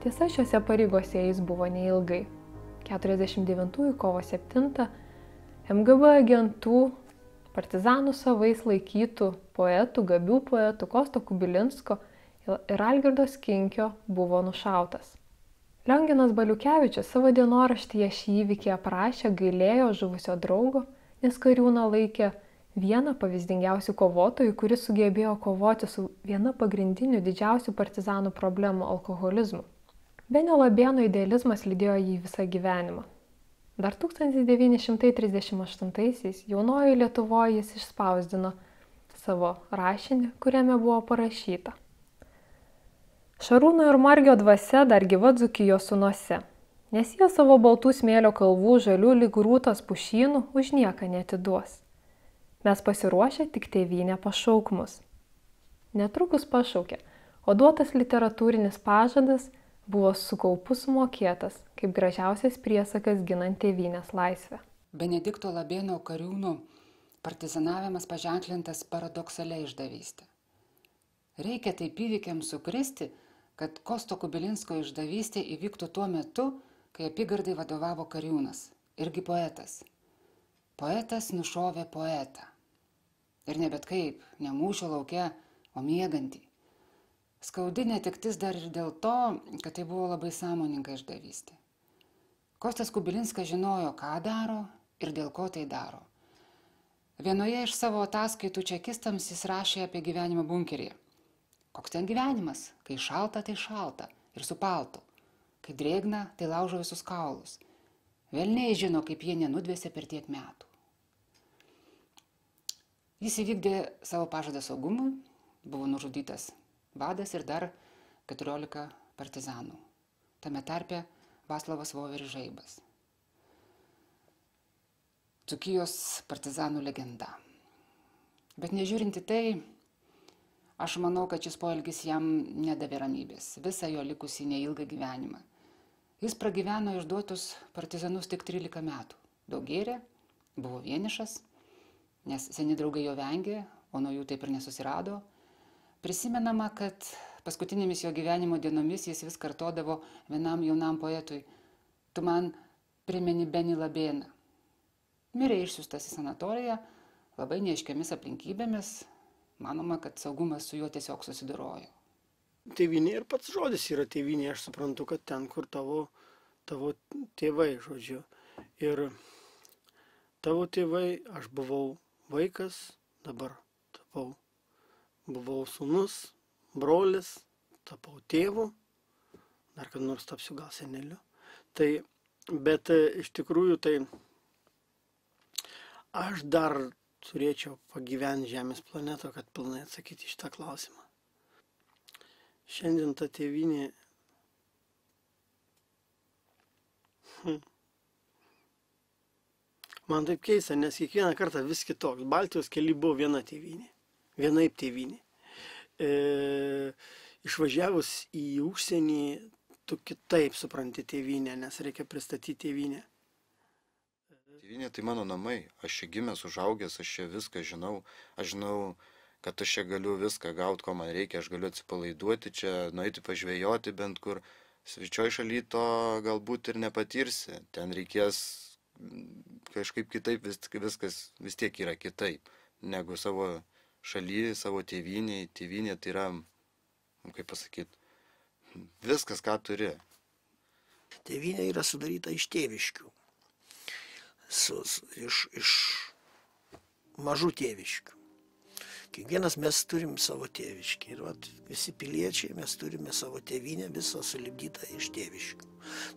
Tiesa, šiuose pareigose jis buvo neilgai. 49 kovo 7 MGB agentų partizanų savais laikytų poetų, gabių poetų Kosto Kubilinsko ir Algirdo Skinkio buvo nušautas. Lionginas Baliukevičius savo dienoraštyje šį įvykį aprašė, gailėjo žuvusio draugo, nes Kariūną laikė vieną pavyzdingiausių kovotojų, kuris sugebėjo kovoti su viena pagrindinių didžiausių partizanų problemų – alkoholizmu. Benio Labėno idealizmas lydėjo jį visą gyvenimą. Dar 1938-aisiais jaunojoje Lietuvoje jis išspausdino savo rašinį, kuriame buvo parašyta: Šarūno ir Margio dvasia dar gyva Dzūkijos sūnose, nes jie savo baltų smėlio kalvų žalių lyg rūtos pušynų už nieką neatiduos. Mes pasiruošę tik tėvynę pašauk mus. Netrukus pašaukė, o duotas literatūrinis pažadas buvo su kaupu sumokėtas, kaip gražiausias priesakas ginant tėvynės laisvę. Benedikto Labėno kariūnų partizanavimas paženklintas paradoksalia išdavystė. Reikia taip įvykiams sukristi, kad Kosto Kubilinsko išdavystė įvyktų tuo metu, kai apygardai vadovavo Kariūnas, irgi poetas. Poetas nušovė poetą. Ir ne bet kaip, ne mūšio lauke, o miegantį. Skaudi netektis dar ir dėl to, kad tai buvo labai sąmoninga išdavystė. Kostas Kubilinskas žinojo, ką daro ir dėl ko tai daro. Vienoje iš savo ataskaitų čekistams jis rašė apie gyvenimą bunkeryje. Koks ten gyvenimas? Kai šalta, tai šalta ir su paltu. Kai drėgna, tai laužo visus kaulus. Velniai žino, kaip jie nenudvėsė per tiek metų. Jis įvykdė savo pažadą saugumui buvo nužudytas vadas ir dar 14 partizanų. Tame tarpe Vaclavas Voveris Žaibas. Dzūkijos partizanų legenda. Bet nežiūrinti tai, aš manau, kad šis poelgis jam nedavė ramybės visą jo likusį neilgą gyvenimą. Jis pragyveno išduotus partizanus tik 13 metų. Daug gėrė, buvo vienišas, nes seni draugai jo vengė, o nuo jų taip ir nesusirado. Prisimenama, kad paskutinėmis jo gyvenimo dienomis jis vis kartodavo vienam jaunam poetui: tu man primeni Benį Labėną. Mirė išsiųstas į sanatoriją, labai neaiškiamis aplinkybėmis, manoma, kad saugumas su juo tiesiog susidorojo. Tėvynė ir pats žodis yra tėvynė, aš suprantu, kad ten, kur tavo tėvai, žodžiu. Ir tavo tėvai, aš buvau vaikas, dabar buvau sūnus, brolis, tapau tėvu, dar kad nors tapsiu gal seneliu. Bet iš tikrųjų tai aš dar turėčiau pagyventi Žemės planeto, kad pilnai atsakyti šitą klausimą. Šiandien ta tėvynė man taip keista, nes kiekvieną kartą vis kitoks. Baltijos kely buvo viena tėvynė, vienaip tėvynė. Išvažiavus į užsienį, tu kitaip supranti tėvynę, nes reikia pristatyti tėvynę. Tėvynė tai mano namai, aš čia gimęs, užaugęs, aš čia viską žinau, aš žinau, kad aš čia galiu viską gauti, ko man reikia, aš galiu atsipalaiduoti čia, nueiti pažvejoti bent kur. Svečioj šaly to galbūt ir nepatirsi, ten reikės kažkaip kitaip, viskas vis tiek yra kitaip, negu savo šaly, savo tėvynėj. Tėvynė tai yra, kaip pasakyti, viskas, ką turi. Tėvynė yra sudaryta iš tėviškių, iš mažų tėviškių. Kiekvienas mes turim savo tėviškį ir visi piliečiai mes turime savo tėvynę visą sulipdytą iš tėviškių.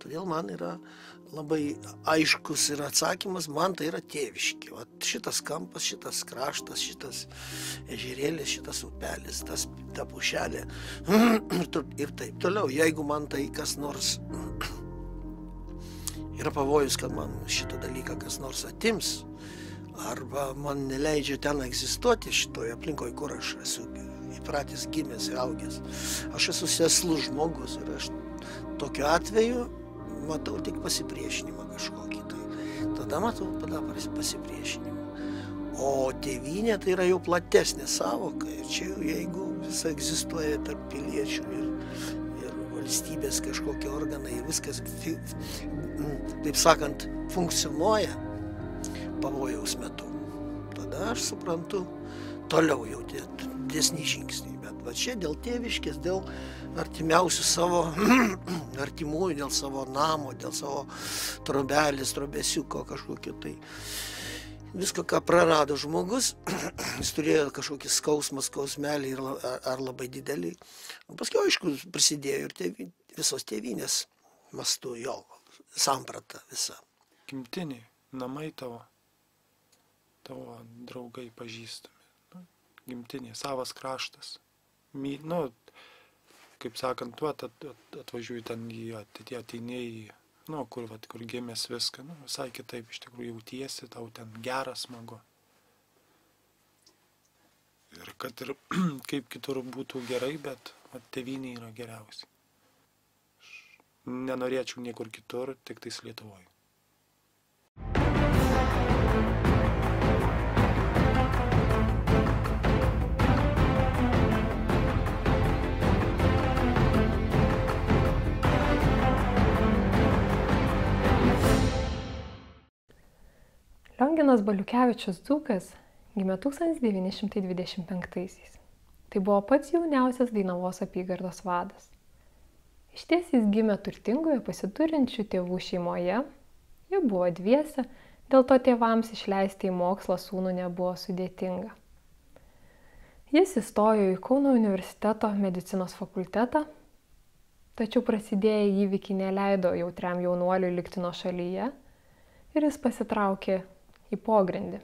Todėl man yra labai aiškus ir atsakymas, man tai yra tėviškė. Šitas kampas, šitas kraštas, šitas ežerėlis, šitas upelis, ta pušelė ir taip toliau. Jeigu man tai kas nors yra pavojus, kad man šitą dalyką kas nors atims, arba man neleidžia ten egzistuoti šitoje aplinkoje, kur aš esu įpratęs, gimęs ir augęs. Aš esu seslus žmogus ir aš tokiu atveju matau tik pasipriešinimą kažkokį. Tada matau pasipriešinimą. O tėvynė tai yra jau platesnė savoka ir čia jeigu visa egzistuoja tarp piliečių ir valstybės kažkokie organai ir viskas, taip sakant, funkcionuoja pavojaus metu. Tada aš suprantu toliau jau didesnį žingsnį. Bet čia dėl tėviškės, dėl artimiausių savo artimųjų, dėl savo namo, dėl savo trobelės, trobesiuko kažkokio tai. Visko, ką prarado žmogus, jis turėjo kažkokį skausmelį ar labai didelį. O paskui, aišku, prisidėjo ir visos tėvynės mastu jo samprata visa. Gimtinė, namai tavo draugai pažįstami, gimtinė, savas kraštas. Kaip sakant, atvažiuoji ten, ateini, kur gimęs viską, visai kitaip iš tikrųjų jautiesi, tau ten gera, smagu. Ir kad ir kaip kitur būtų gerai, bet tėvynė yra geriausia. Aš nenorėčiau niekur kitur, tik tais Lietuvoje. Lionginas Baliukevičius dzūkas gimė 1925-aisiais. Tai buvo pats jauniausias Dainavos apygardos vadas. Išties jis gimė turtingoje pasiturinčių tėvų šeimoje, jie buvo dviese, dėl to tėvams išleisti į mokslą sūnų nebuvo sudėtinga. Jis įstojo į Kauno universiteto medicinos fakultetą, tačiau prasidėję įvykiai neleido jautriam jaunuoliui likti nuošalyje ir jis pasitraukė į pogrindį.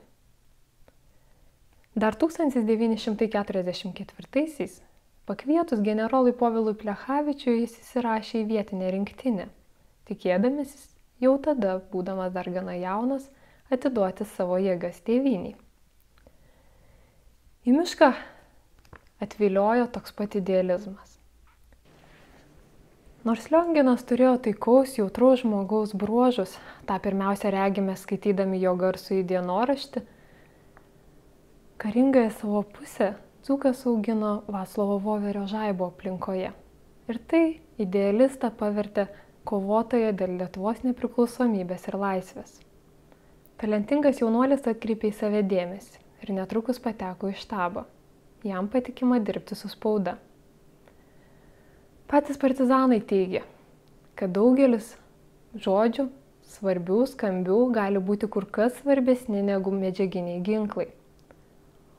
Dar 1944-aisiais, pakvietus generolui Povilui Plechavičiui, jis įsirašė į vietinę rinktinę, tikėdamasis jau tada, būdamas dar gana jaunas, atiduoti savo jėgas tėvynei. Į mišką atviliojo toks pat idealizmas. Nors Lionginas turėjo taikaus, jautraus žmogaus bruožus, tą pirmiausia regime skaitydami jo garsųjį dienoraštį, karingąją savo pusę dzūkas augino Vaclovo Voverio Žaibo aplinkoje. Ir tai idealistą pavertė kovotoją dėl Lietuvos nepriklausomybės ir laisvės. Talentingas jaunuolis atkreipė į save dėmesį ir netrukus pateko į štabą. Jam patikima dirbti su spauda. Patys partizanai teigia, kad daugelis žodžių, svarbių, skambių, gali būti kur kas svarbesni negu medžiaginiai ginklai.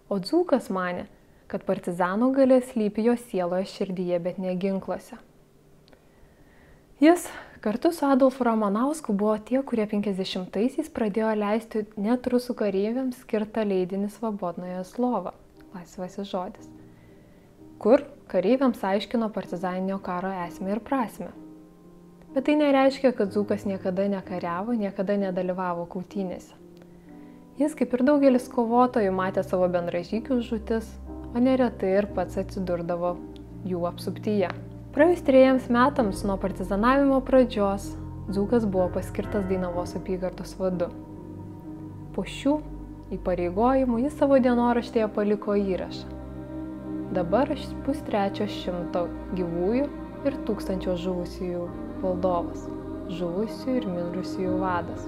O dzūkas manė, kad partizano galia slypi jo sieloje širdyje, bet ne ginkluose. Jis kartu su Adolfu Ramanausku buvo tie, kurie 50-aisiais pradėjo leisti net rusų kareiviams skirtą leidinį Svobodnoje slova, laisvasis žodis, kur kareiviams aiškino partizaninio karo esmę ir prasmę. Bet tai nereiškia, kad dzūkas niekada nekariavo, niekada nedalyvavo kautynėse. Jis, kaip ir daugelis kovotojų, matė savo bendražygių žūtis, o neretai ir pats atsidurdavo jų apsuptyje. Praėjus 3 metams nuo partizanavimo pradžios, dzūkas buvo paskirtas Dainavos apygardos vadu. Po šių įpareigojimų jis savo dienoraštėje paliko įrašą. Dabar aš 250 gyvųjų ir 1000 žuvusiųjų valdovas, žuvusiųjų ir mirusiųjų vadas.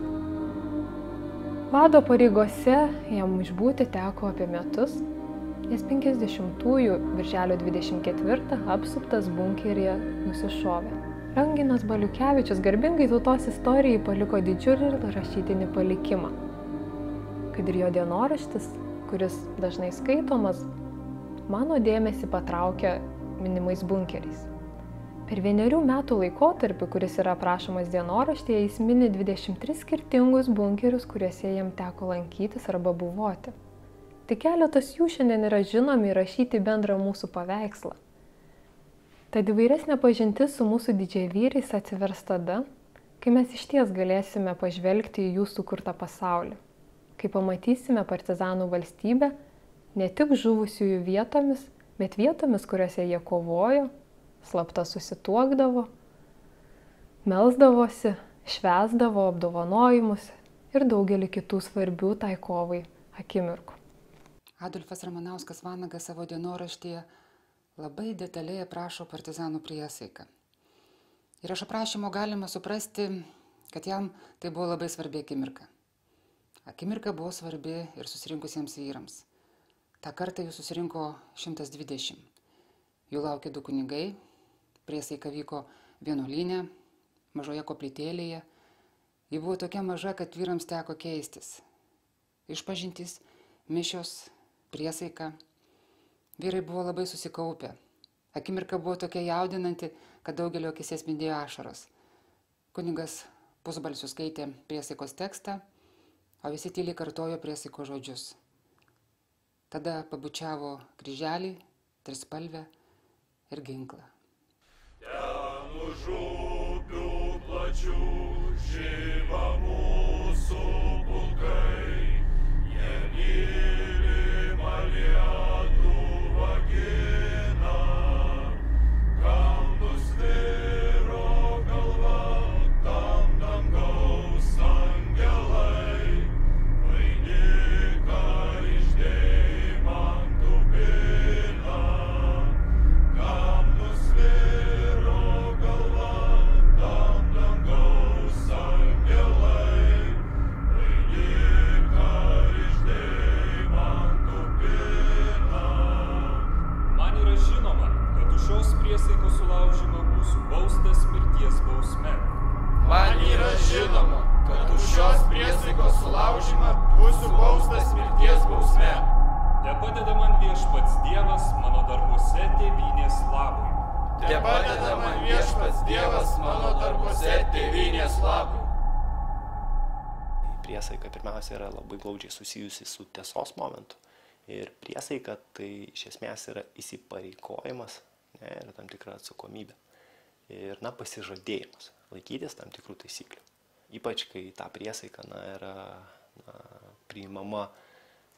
Vado pareigose jam išbūti teko apie metus, nes 50-ųjų birželio 24 apsuptas bunkeryje nusišovė. Lionginas Baliukevičius garbingai tautos istorijai paliko didžiulį rašytinį palikimą. Kad ir jo dienoraštis, kuris dažnai skaitomas, mano dėmesį patraukė minimais bunkeriais. Per 1 metų laikotarpį, kuris yra aprašomas dienoraštyje, jis mini 23 skirtingus bunkerius, kuriuose jam teko lankytis arba buvoti. Tik keletas jų šiandien yra žinomi ir rašyti bendrą mūsų paveikslą. Tad įvairesnė pažintis su mūsų didžiavyriais atsivers tada, kai mes išties galėsime pažvelgti į jų sukurtą pasaulį, kai pamatysime partizanų valstybę ne tik žuvusiųjų vietomis, bet vietomis, kuriuose jie kovojo, slapta susituokdavo, melsdavosi, švęsdavo apdovanojimus ir daugelį kitų svarbių tai kovai akimirkų. Adolfas Ramanauskas Vanagas savo dienoraštyje labai detaliai aprašo partizanų priesaiką. Ir iš aprašymo galima suprasti, kad jam tai buvo labai svarbi akimirka. Akimirka buvo svarbi ir susirinkusiems vyrams. Ta kartą jų susirinko 120. Jų laukė 2 kunigai, priesaika vyko vienuolyne, mažoje koplytėlėje. Ji buvo tokia maža, kad vyrams teko keistis. Išpažintys, mišios, priesaika. Vyrai buvo labai susikaupę. Akimirka buvo tokia jaudinanti, kad daugelio akyse spindėjo ašaros. Kunigas pusbalsiu skaitė priesaikos tekstą, o visi tyliai kartojo priesaiko žodžius. Tada pabučiavo kryželį, trispalvę ir ginklą. Ten už upių plačių žiba mūsų pulkai, jie mylimą Lietuvą gina, kam nusviro galva, tam dangaus angelai, vainiką iš deimantų pina, kam nusviro galva, tam dangaus angelai, vainiką iš deimantų pina. Man yra žinoma, kad už šios priesaikos sulaužymą būsiu baustas mirties bausme. Man yra žinoma, kad už šios priesaikos sulaužymą būsiu baustas mirties bausme. Tepadeda man viešpats Dievas mano darbuose tėvynės labui. Tepadeda man viešpats Dievas mano darbuose tėvynės labui. Priesaika pirmiausia yra labai glaudžiai susijusi su tiesos momentu. Ir priesaika tai iš esmės yra įsipareigojimas, ne, ir tam tikra atsakomybė. Ir pasižadėjimas laikytis tam tikrų taisyklių. Ypač kai ta priesaika yra priimama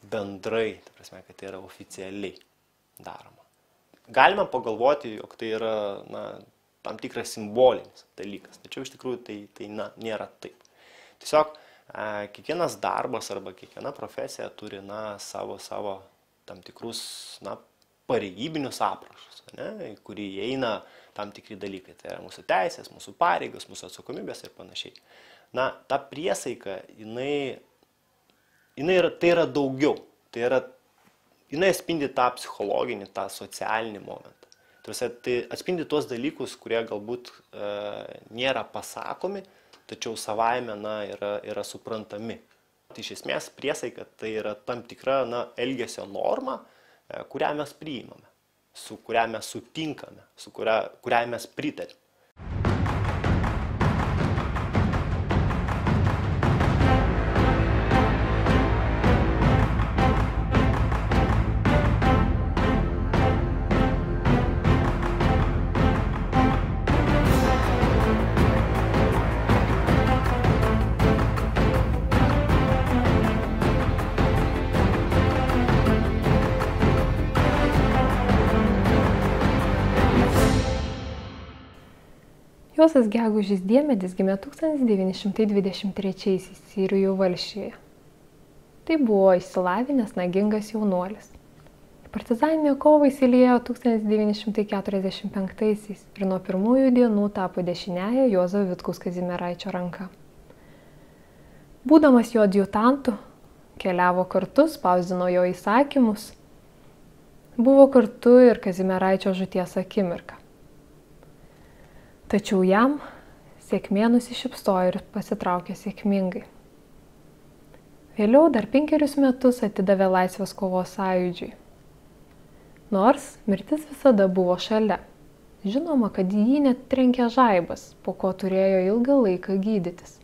bendrai, ta prasme, kad tai yra oficialiai daroma. Galima pagalvoti, jog tai yra tam tikras simbolinis dalykas, tačiau iš tikrųjų tai nėra taip. Tiesiog kiekvienas darbas arba kiekviena profesija turi savo tam tikrus pareigybinius aprašus, ne, į kurį įeina tam tikri dalykai. Tai yra mūsų teisės, mūsų pareigos, mūsų atsakomybės ir panašiai. Ta priesaika, tai yra daugiau. Jinai atspindi tą psichologinį, tą socialinį momentą. Tai atspindi tuos dalykus, kurie galbūt nėra pasakomi, tačiau savaime yra suprantami. Tai iš esmės priesaika tai yra tam tikra elgesio norma, kurią mes priimame, su kuria mes sutinkame, kuriai mes pritarėme. Juozas Gegužis Diemedis gimė 1923 Sirijų Valsčiuje. Tai buvo išsilavinęs nagingas jaunuolis. Partizaninė kova įsiliejo 1945 ir nuo pirmųjų dienų tapo dešiniąja Juozo Vitkaus Kazimieraičio ranka. Būdamas jo adjutantu, keliavo kartu, spausdino jo įsakymus, buvo kartu ir Kazimieraičio žūties akimirka. Tačiau jam sėkmė nusišypsojo ir pasitraukė sėkmingai. Vėliau dar 5 metus atidavė Laisvės kovos sąjūdžiui. Nors mirtis visada buvo šalia. Žinoma, kad jį net trenkė žaibas, po ko turėjo ilgą laiką gydytis.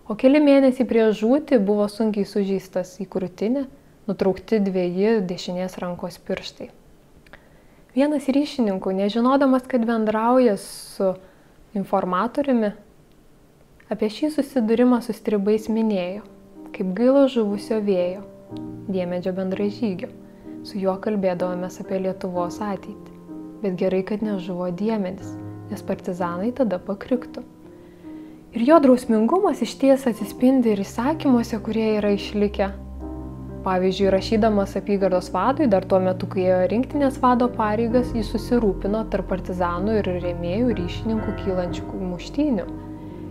O keli mėnesiai prieš žūtį buvo sunkiai sužeistas į krūtinę, nutraukti 2 dešinės rankos pirštai. Vienas ryšininkų, nežinodamas, kad bendrauja su informatoriumi, apie šį susidūrimą su stribais minėjo, kaip gaila žuvusio vėjo, Diemedžio bendražygio. Su juo kalbėdavomės apie Lietuvos ateitį. Bet gerai, kad nežuvo Diemedis, nes partizanai tada pakriktų. Ir jo drausmingumas išties atsispindi ir įsakymuose, kurie yra išlikę. Pavyzdžiui, rašydamas apygardos vadui, dar tuo metu, kai ėjo rinktinės vado pareigas, jis susirūpino tarp partizanų ir rėmėjų ryšininkų kylančių muštynių.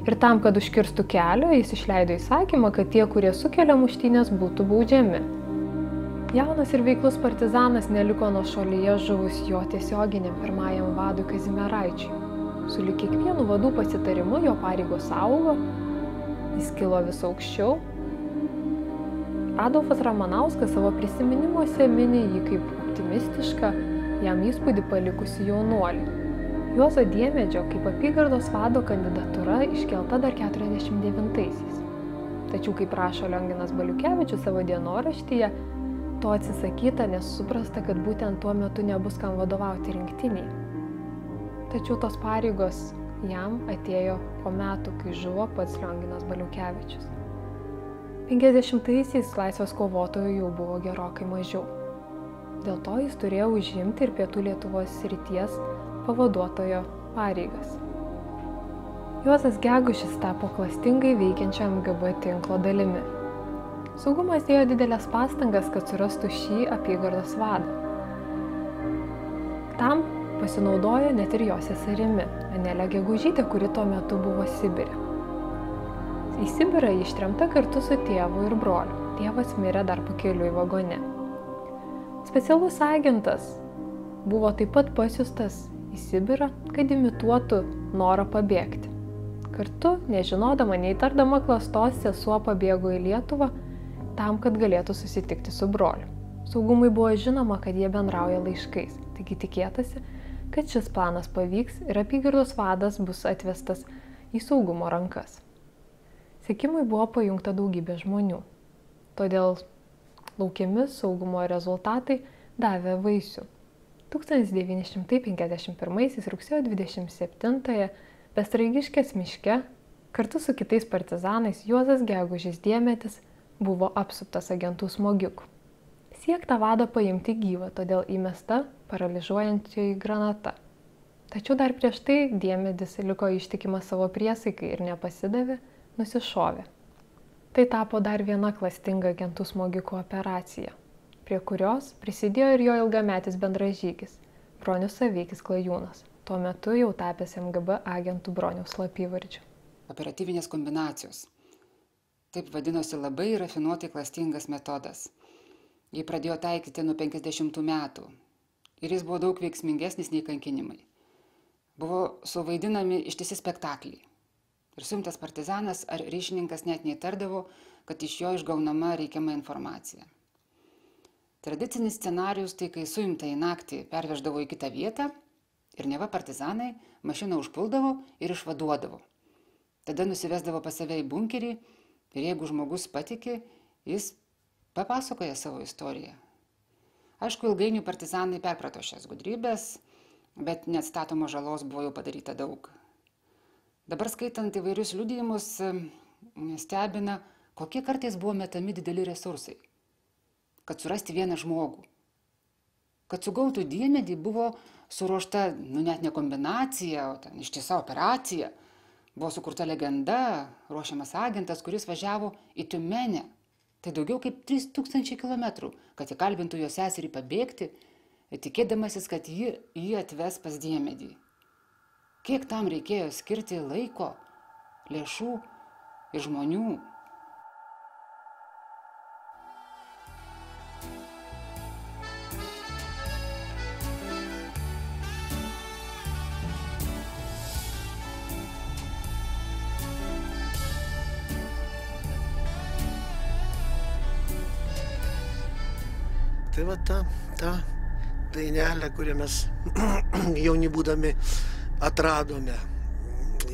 Ir tam, kad užkirstų kelią, jis išleido įsakymą, kad tie, kurie sukelia muštynės, būtų baudžiami. Jaunas ir veiklus partizanas neliko nuošalyje žuvus jo tiesioginiam pirmajam vadui Kazimieraičiui. Sulig kiekvienu vadų pasitarimu jo pareigos augo, jis kilo vis aukščiau. Adolfas Ramanauskas savo prisiminimuose mini jį kaip optimistišką, jam įspūdį palikusi jaunuolį. Juozo Diemedžio kaip apygardos vado kandidatūra iškelta dar 49-aisiais. Tačiau, kaip rašo Lionginas Baliukevičius savo dienoraštyje, to atsisakyta, nes suprasta, kad būtent tuo metu nebus kam vadovauti rinktiniai. Tačiau tos pareigos jam atėjo po metų, kai žuvo pats Lionginas Baliukevičius. 50-aisiais laisvės kovotojų jau buvo gerokai mažiau. Dėl to jis turėjo užimti ir Pietų Lietuvos srities pavaduotojo pareigas. Juozas Gegužis tapo klastingai veikiančio MGB tinklo dalimi. Saugumas dėjo didelės pastangas, kad surastų šį apygardos vadą. Tam pasinaudojo net ir jo seserimi, Anelė Gegužytė, kuri tuo metu buvo Sibire. Į Sibirą ji ištremta kartu su tėvu ir broliu. Tėvas mirė dar pakeliui vagone. Specialus agentas buvo taip pat pasiųstas į Sibirą, kad imituotų norą pabėgti. Kartu, nežinodama, neįtardama klastos, sesuo pabėgo į Lietuvą tam, kad galėtų susitikti su broliu. Saugumui buvo žinoma, kad jie bendrauja laiškais, taigi tikėtasi, kad šis planas pavyks ir apygardos vadas bus atvestas į saugumo rankas. Sekimui buvo pajungta daugybė žmonių. Todėl Laukiami saugumo rezultatai davė vaisių. 1951 rugsėjo 27-ąją Bestraigiškės miške kartu su kitais partizanais Juozas Gegužis Diemedis buvo apsuptas agentų smogikų. Siekta vadą paimti gyvą, todėl įmesta paralyžiuojančioji granata. Tačiau dar prieš tai Diemedis liko ištikimas savo priesaikai ir nepasidavė, nusišovė. Tai tapo dar viena klastinga agentų smogikų operacija, prie kurios prisidėjo ir jo ilgametis bendražygis Bronius Saveikis Klajūnas, tuo metu jau tapęs MGB agentų Broniaus slapyvardžiu. Operatyvinės kombinacijos. Taip vadinosi labai rafinuotai klastingas metodas. Jį pradėjo taikyti nuo 50 metų ir jis buvo daug veiksmingesnis nei kankinimai. Buvo suvaidinami ištisi spektakliai. Ir suimtas partizanas ar ryšininkas net neįtardavo, kad iš jo išgaunama reikiama informacija. Tradicinis scenarijus tai, kai suimtą į naktį perveždavo į kitą vietą ir neva partizanai mašiną užpuldavo ir išvaduodavo. Tada nusivesdavo pas save į bunkerį ir jeigu žmogus patiki, jis papasakoja savo istoriją. Aišku, ilgainiui partizanai perprato šias gudrybės, bet neatstatomo žalos buvo jau padaryta daug. Dabar skaitant įvairius liudijimus, stebina, kokie kartais buvo metami dideli resursai, kad surasti vieną žmogų. Kad sugautų Diemedį buvo suruošta, net ne kombinacija, o ten ištisa operacija. Buvo sukurta legenda, ruošiamas agentas, kuris važiavo į Tiumenę. Tai daugiau kaip 3000 kilometrų, kad įkalbintų jo seserį pabėgti, tikėdamasis, kad jį atves pas Diemedį. Kiek tam reikėjo skirti laiko, lėšų ir žmonių. Tai va ta dainelė, kurią mes jauni būdami atradome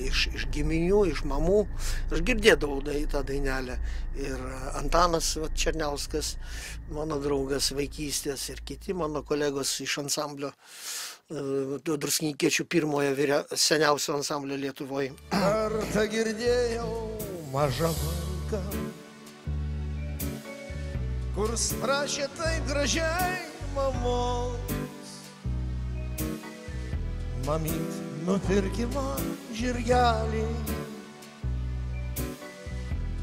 iš giminių, iš mamų. Aš girdėdavau tą dainelę. Ir Antanas Černiauskas, mano draugas vaikystės, ir kiti mano kolegos iš ansamblio, Druskininkiečių pirmojo seniausio ansamblio Lietuvoje. Kartą girdėjau mažą vaiką, kurs prašė taip gražiai mamos: mamyt, nupirki man žirgelį,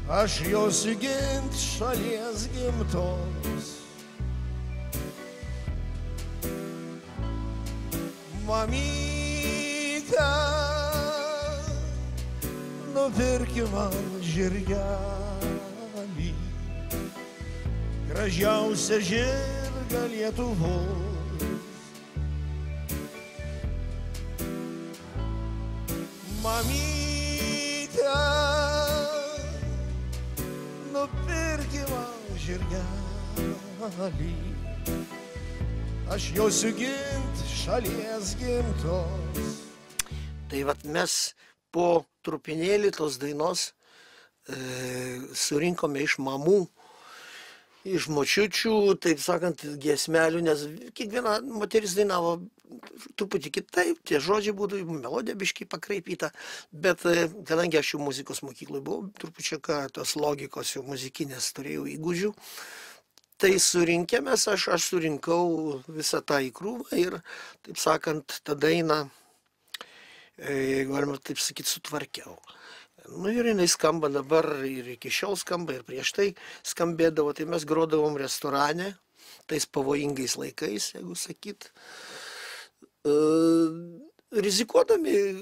aš josiu gint šalies gimtos. Mamyte, nupirki man žirgelį, gražiausią žirgą Lietuvos. Mamyte, nupirki man žirgelį, aš josiu gint šalies gimtos. Tai vat mes po trupinėlį tos dainos surinkome iš mamų, iš močiučių, taip sakant, giesmelių, nes kiekviena moteris dainavo truputį kitaip, tie žodžiai būdavo, melodija biškai pakraipyta, bet kadangi aš jau muzikos mokykloje buvau, trupučiaka tos logikos jau muzikinės turėjau įgūdžių, tai surinkėmės, aš surinkau visą tą į krūvą ir, taip sakant, tą dainą, galima taip sakyti, sutvarkiau. Nu ir jinai skamba dabar, ir iki šiol skamba, ir prieš tai skambėdavo, tai mes grodavom restorane, tais pavojingais laikais, jeigu sakyt, rizikuodami,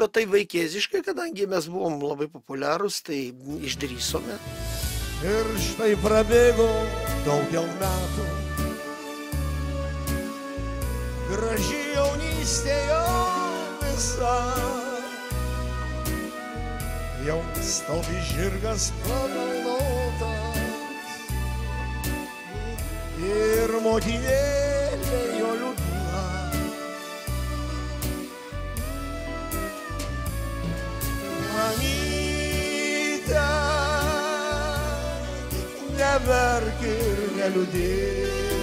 bet tai vaikėziškai, kadangi mes buvom labai populiarūs, tai išdrįsome. Ir štai prabėgo daugel metų, graži jaunystė jau visa, jau stovi žirgas pagalnotas ir motinėlė jo liūdna. Mamyte, neverk ir neliūdėki,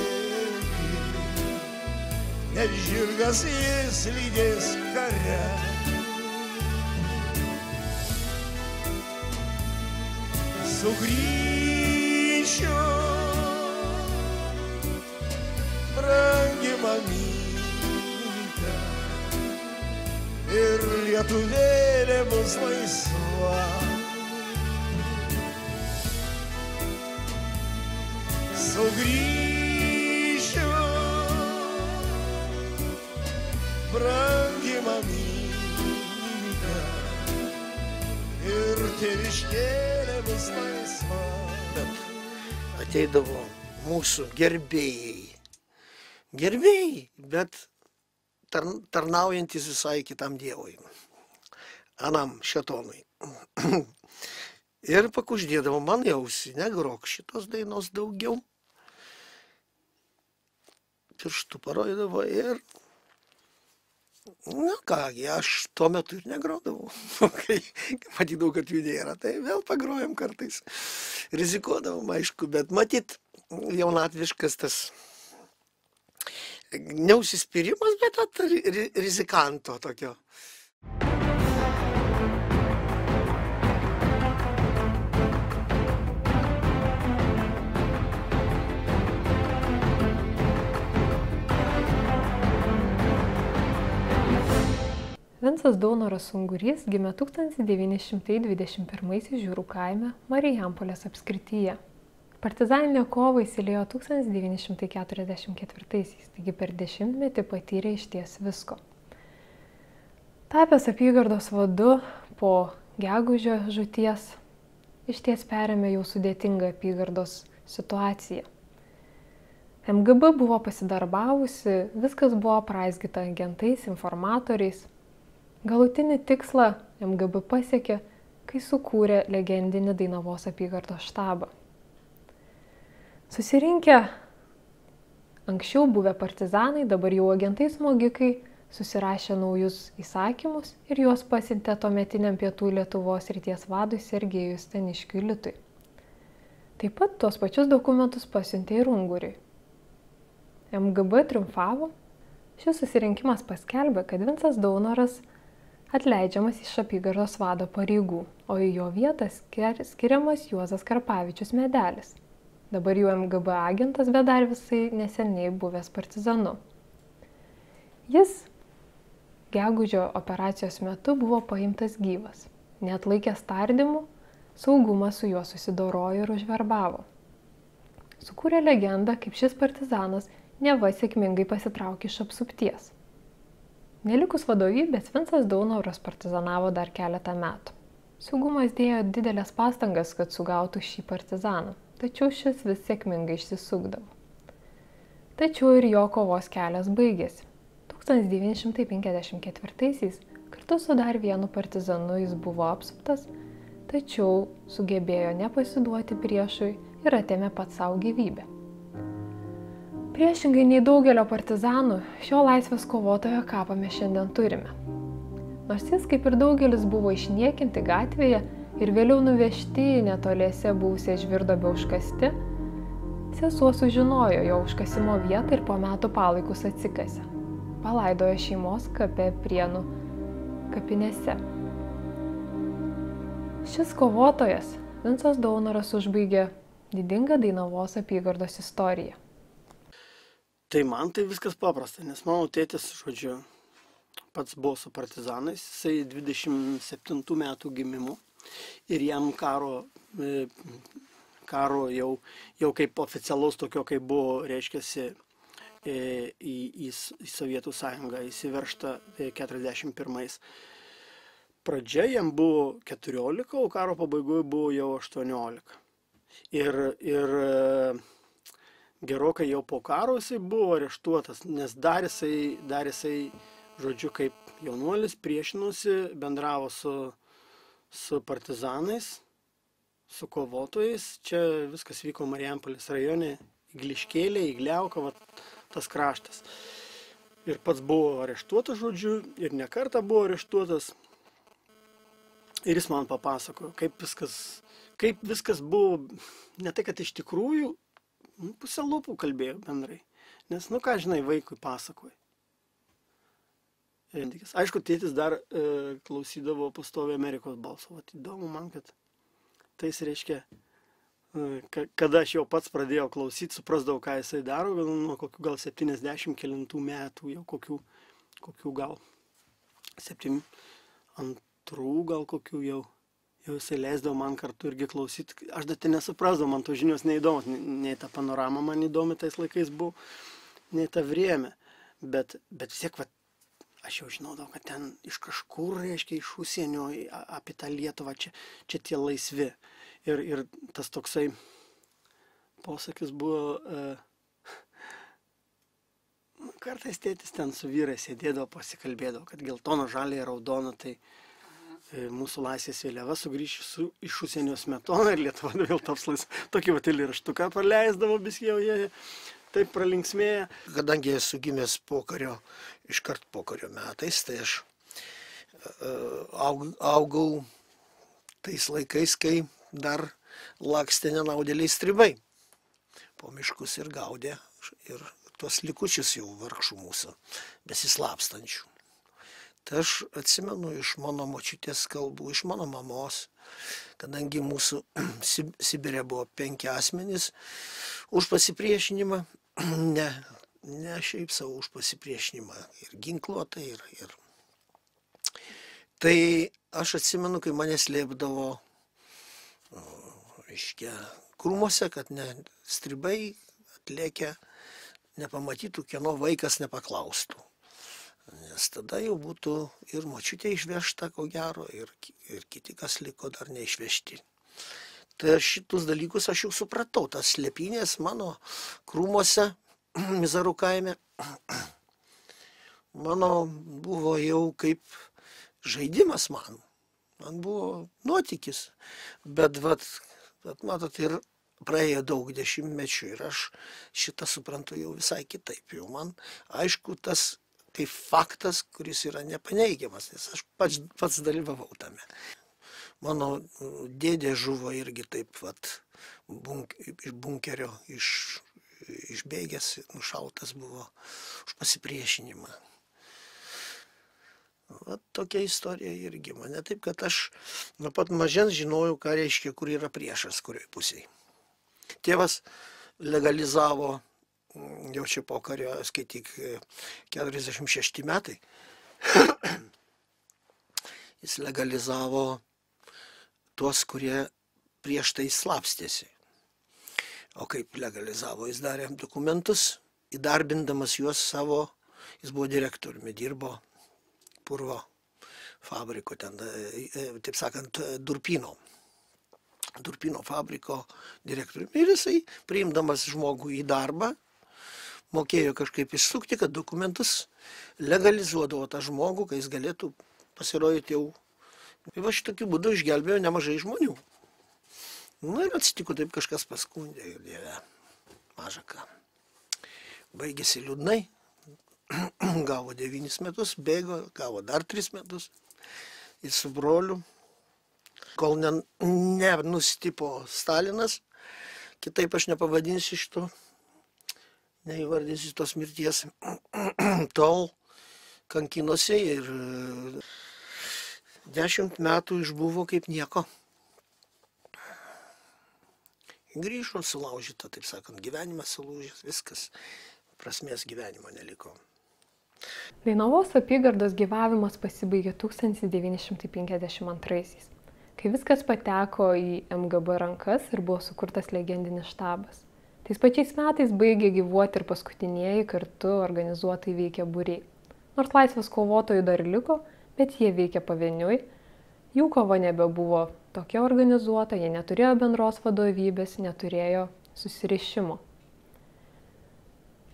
nes žirgas jis lydės kare. Sugrįšiu, brangi mamyte, ir lietuvėlė bus laisva. Sugrįšiu, brangi mamyte, ir tėviškėlė bus laisva. Ateidavo mūsų gerbėjai. Gerbėjai, bet tarnaujantis visai kitam dievui. Anam šėtonui. Ir pakuždėdavo man į ausį, negrok šitos dainos daugiau. Pirštų parodydavo ir, na kągi, aš tuo metu ir negrodavau. Kai matydavau, kad jų nėra, tai vėl pagrojam kartais. Rizikuodavom, aišku, bet matyt, jaunatviškas tas neužsispyrimas, bet rizikanto tokio. Vincas Daunoras Ungurys gimė 1921 Žiūrų kaime Marijampolės apskrityje. Partizaninę kovą įsiliejo 1944, taigi per dešimtmetį patyrė išties visko. Tapęs apygardos vadu po Gegužio žūties, išties perėmė jau sudėtingą apygardos situaciją. MGB buvo pasidarbavusi, viskas buvo apraizgyta agentais, informatoriais. Galutinį tikslą MGB pasiekė, kai sukūrė legendinį Dainavos apygardos štabą. Susirinkę anksčiau buvę partizanai, dabar jau agentai smogikai, susirašė naujus įsakymus ir juos pasiuntė tuometiniam Pietų Lietuvos srities vadui Sergejui Staniškiui Litui. Taip pat tuos pačius dokumentus pasiuntė ir Unguriui. MGB triumfavo. Šis susirinkimas paskelbė, kad Vincas Daunoras atleidžiamas iš apygardos vado pareigų, o į jo vietą skiriamas Juozas Karpavičius Medelis. Dabar jau MGB agentas, bet dar visai neseniai buvęs partizanu. Jis Gegužio operacijos metu buvo paimtas gyvas. Neatlaikęs tardymų, saugumas su juo susidorojo ir užverbavo. Sukūrė legendą, kaip šis partizanas neva sėkmingai pasitraukė iš apsupties. Nelikus vadovybės, Vincas Daunoras partizanavo dar keletą metų. Saugumas dėjo didelės pastangas, kad sugautų šį partizaną, tačiau šis vis sėkmingai išsisukdavo. Tačiau ir jo kovos kelias baigėsi. 1954-aisiais kartu su dar vienu partizanu jis buvo apsuptas, tačiau sugebėjo nepasiduoti priešui ir atėmė pats savo gyvybę. Priešingai nei daugelio partizanų, šio laisvės kovotojo kapą mes šiandien turime. Nors jis, kaip ir daugelis, buvo išniekinti gatvėje ir vėliau nuvežti į netoliese buvusią Žvirdobę užkasti, sesuo sužinojo jo užkasimo vietą ir po metų palaikus atsikasė. Palaidojo šeimos kape Prienų kapinėse. Šis kovotojas, Vincas Daunoras, užbaigė didingą Dainavos apygardos istoriją. Tai man tai viskas paprasta, nes mano tėtis, žodžiu, pats buvo su partizanais, jisai 27 metų gimimo ir jam karo jau kaip oficialaus tokio, kaip buvo, reiškiasi, į Sovietų sąjungą įsiveržta 41. Pradžia jam buvo 14, o karo pabaigoje buvo jau 18. Ir gerokai jau po karo jisai buvo areštuotas, nes dar jisai, žodžiu, kaip jaunuolis priešinosi, bendravo su partizanais, su kovotojais. Čia viskas vyko Marijampolės rajone, Igliškėlė, Igliauka, va, tas kraštas. Ir pats buvo areštuotas, žodžiu, ir ne kartą buvo areštuotas. Ir jis man papasakojo, kaip viskas buvo, ne tai, kad iš tikrųjų pusę lūpų kalbėjo bendrai. Nes, nu ką žinai, vaikui pasakoja. Aišku, tėtis dar klausydavo pastoviai Amerikos balso. Vat įdomu man, kad tais reiškia, kada aš jau pats pradėjau klausyti, suprasdavau, ką jisai daro, nuo kokių gal 70 kelintų metų, jau kokių gal 72 gal kokių jau jisai leisdavo man kartu irgi klausyti. Aš dar tai nesuprasdavau, man to žinios neįdomus, nei ta panorama man įdomi tais laikais buvo, nei ta vrėmė. Bet vis tiek, aš jau žinodavau, kad ten iš kažkur, reiškia, iš užsienio apie tą Lietuvą, čia tie laisvi. Ir tas toksai posakis buvo, kartais tėtis ten su vyrais sėdėdavo, pasikalbėdavo, kad geltono, žalia, raudona, tai mūsų laisvės vėliava sugrįš iš užsienio Smetona ir Lietuva vėl taps laisva. Tokį eilėraštuką praleisdavo, biskį jau jie taip pralinksmėja. Kadangi esu gimęs iškart pokario metais, tai aš augau tais laikais, kai dar lakstė nenaudėliai stribai po miškus ir gaudė ir tuos likučius jau vargšų mūsų besislapstančių. Tai aš atsimenu iš mano močiutės kalbų, iš mano mamos, kadangi mūsų Sibire buvo 5 asmenys už pasipriešinimą, ne šiaip savo už pasipriešinimą, ir ginkluotą, ir. Tai aš atsimenu, kai mane slėpdavo krūmuose, kad stribai atlėkę nepamatytų, kieno vaikas nepaklaustų. Nes tada jau būtų ir močiutė išvežta, ko gero, ir kiti, kas liko dar neišvežti. Tai šitus dalykus aš jau supratau, tas slėpynės mano krūmuose, Mizarų kaime, mano buvo jau kaip žaidimas man. Man buvo nuotykis. Bet matot, ir praėjo daug dešimtmečių ir aš šitą suprantu jau visai kitaip. Jau man aišku, tas kaip faktas, kuris yra nepaneigiamas, nes aš pats dalyvavau tame. Mano dėdė žuvo irgi taip, iš bunkerio išbėgęs, nušautas buvo už pasipriešinimą. Tokia istorija irgi mane. Taip, kad aš nuo pat mažens žinojau, ką reiškia, kur yra priešas, kurioj pusėje. Tėvas legalizavo, jau čia pokario, skaityk, 46 metai. Jis legalizavo tuos, kurie prieš tai slapstėsi. O kaip legalizavo, jis darė dokumentus, įdarbindamas juos savo, jis buvo direktoriumi, dirbo purvo fabriko, ten, taip sakant, Durpyno fabriko direktoriumi. Ir jisai, priimdamas žmogų į darbą, mokėjo kažkaip išsukti, kad dokumentus legalizuodavo tą žmogų, kai jis galėtų pasirodyti jau. Ir šitokiu būdu išgelbėjo nemažai žmonių. Ir atsitiko taip, kažkas paskundė ir dieve, maža ką. Baigėsi liūdnai. Gavo 9 metus, bėgo, gavo dar 3 metus ir su broliu, kol nenustipo Stalinas, kitaip aš nepavadinsiu šito, neįvardinsiu tos mirties, tol kankinosi ir 10 metų išbuvo kaip nieko. Grįžo sulaužyta, taip sakant, gyvenimas sulūžęs, viskas, prasmės gyvenimo neliko. Dainavos apygardos gyvavimas pasibaigė 1952, kai viskas pateko į MGB rankas ir buvo sukurtas legendinis štabas. Tais pačiais metais baigė gyvuoti ir paskutinieji kartu organizuotai veikę būriai. Nors laisvės kovotojų dar liko, bet jie veikė pavieniui, jų kova nebebuvo tokia organizuota, jie neturėjo bendros vadovybės, neturėjo susirišimo.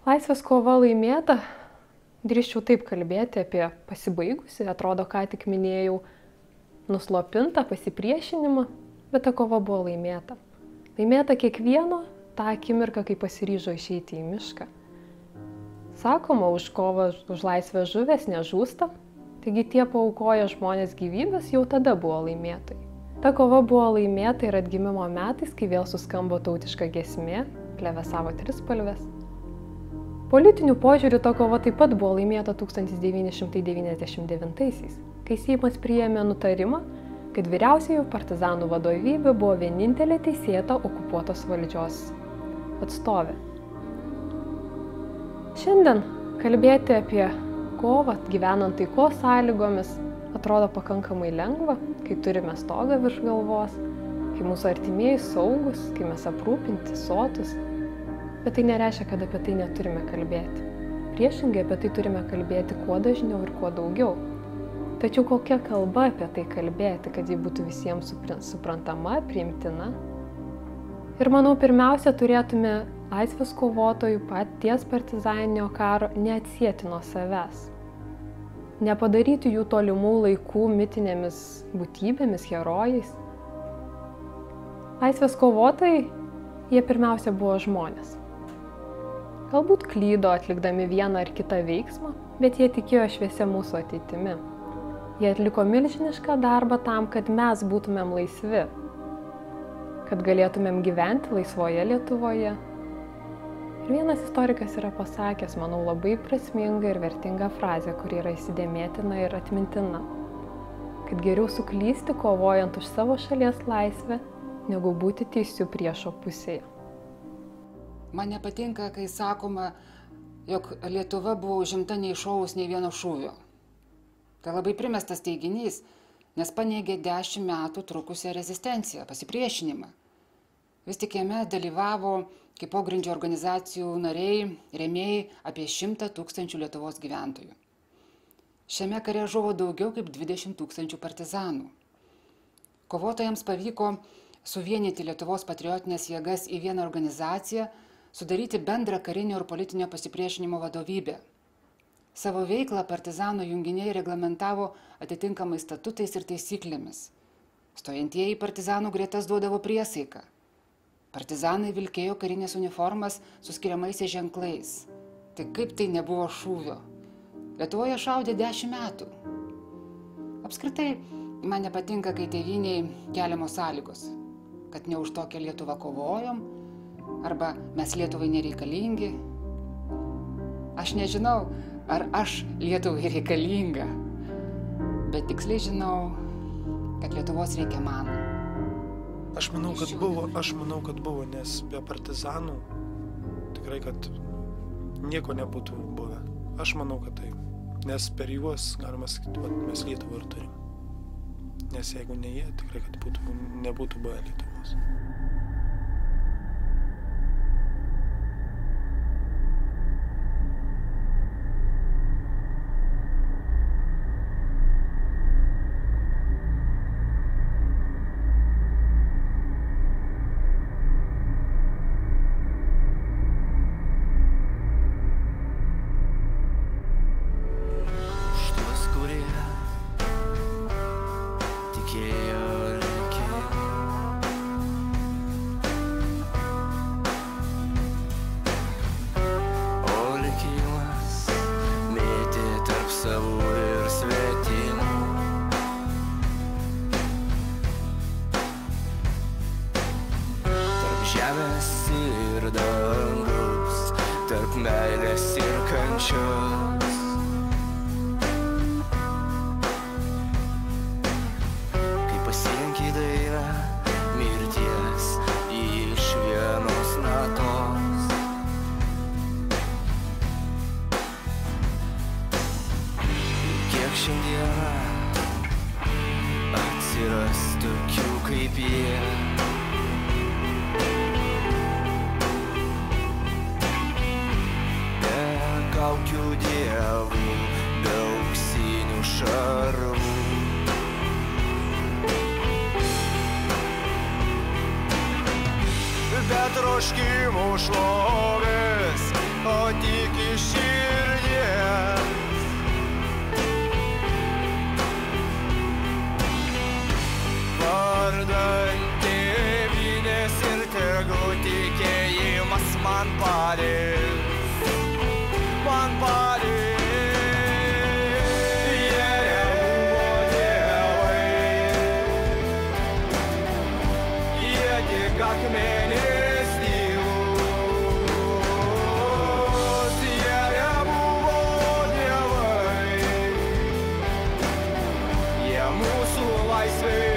Laisvės kova laimėta. Drįsčiau taip kalbėti apie pasibaigusi, atrodo, ką tik minėjau, nuslopintą pasipriešinimą, bet ta kova buvo laimėta. Laimėta kiekvieno tą akimirką, kai pasiryžo išeiti į mišką. Sakoma, už kovą už laisvę žuvęs nežūsta, taigi tie paaukoję žmonės gyvybės jau tada buvo laimėtojai. Ta kova buvo laimėta ir atgimimo metais, kai vėl suskambo tautiška giesmė, plevėsavo trispalvės. Politinių požiūrių ta kova taip pat buvo laimėta 1999-aisiais, kai Seimas priėmė nutarimą, kad vyriausiųjų partizanų vadovybė buvo vienintelė teisėta okupuotos valdžios atstovė. Šiandien kalbėti apie kovą gyvenant taikos sąlygomis atrodo pakankamai lengva, kai turime stogą virš galvos, kai mūsų artimieji saugus, kai mes aprūpinti, sotus. Bet tai nereiškia, kad apie tai neturime kalbėti. Priešingai apie tai turime kalbėti kuo dažniau ir kuo daugiau. Tačiau kokia kalba apie tai kalbėti, kad ji būtų visiems suprantama, priimtina? Ir manau, pirmiausia, turėtume laisvės kovotojų paties partizaninio karo neatsieti nuo savęs. Nepadaryti jų tolimų laikų mitinėmis būtybėmis, herojais. Laisvės kovotojai, jie pirmiausia buvo žmonės. Galbūt klydo atlikdami vieną ar kitą veiksmą, bet jie tikėjo šviesia mūsų ateitimi. Jie atliko milžinišką darbą tam, kad mes būtumėm laisvi, kad galėtumėm gyventi laisvoje Lietuvoje. Ir vienas istorikas yra pasakęs, manau, labai prasmingą ir vertingą frazę, kuri yra įsidėmėtina ir atmintina, kad geriau suklysti kovojant už savo šalies laisvę, negu būti teisiu priešo pusėje. Man nepatinka, kai sakoma, jog Lietuva buvo užimta neiššovus nei vieno šūvio. Tai labai primestas teiginys, nes paneigė 10 metų trukusią rezistenciją, pasipriešinimą. Vis tik jame dalyvavo kaip pogrindžio organizacijų nariai, rėmėjai apie 100 000 Lietuvos gyventojų. Šiame kare žuvo daugiau kaip 20 000 partizanų. Kovotojams pavyko suvienyti Lietuvos patriotinės jėgas į vieną organizaciją, sudaryti bendrą karinio ir politinio pasipriešinimo vadovybę. Savo veiklą partizanų junginiai reglamentavo atitinkamais statutais ir taisyklėmis. Stojantieji partizanų gretas duodavo priesaiką. Partizanai vilkėjo karinės uniformas su skiriamaisiais ženklais. Tai kaip tai nebuvo šūvio? Lietuvoje šaudė 10 metų. Apskritai, man nepatinka, kai tėvyniai keliamos sąlygos, kad ne už tokią Lietuvą kovojom, arba mes Lietuvai nereikalingi. Aš nežinau, ar aš Lietuvai reikalinga, bet tiksliai žinau, kad Lietuvos reikia man. Aš manau, kad buvo, nes be partizanų tikrai, kad nieko nebūtų buvę. Aš manau, kad taip. Nes per juos, galima sakyti, mes Lietuvą ir turim. Nes jeigu ne jie, tikrai, kad nebūtų buvę Lietuvos. Žemės ir dangaus, tarp meilės ir kančios. Kai pasirenki dainą mirties iš vienos natos. Kiek šiandieną atsiras tokių kaip jie. Kaukių dievų, be auksinių šarvų. Be troškimų šlovės, o tik iš širdies. Vardan tėvynės ir tegu tikėjimas man padės. Man padės. Jie nebuvo dievai, jie tik akmenės dievų. laisvė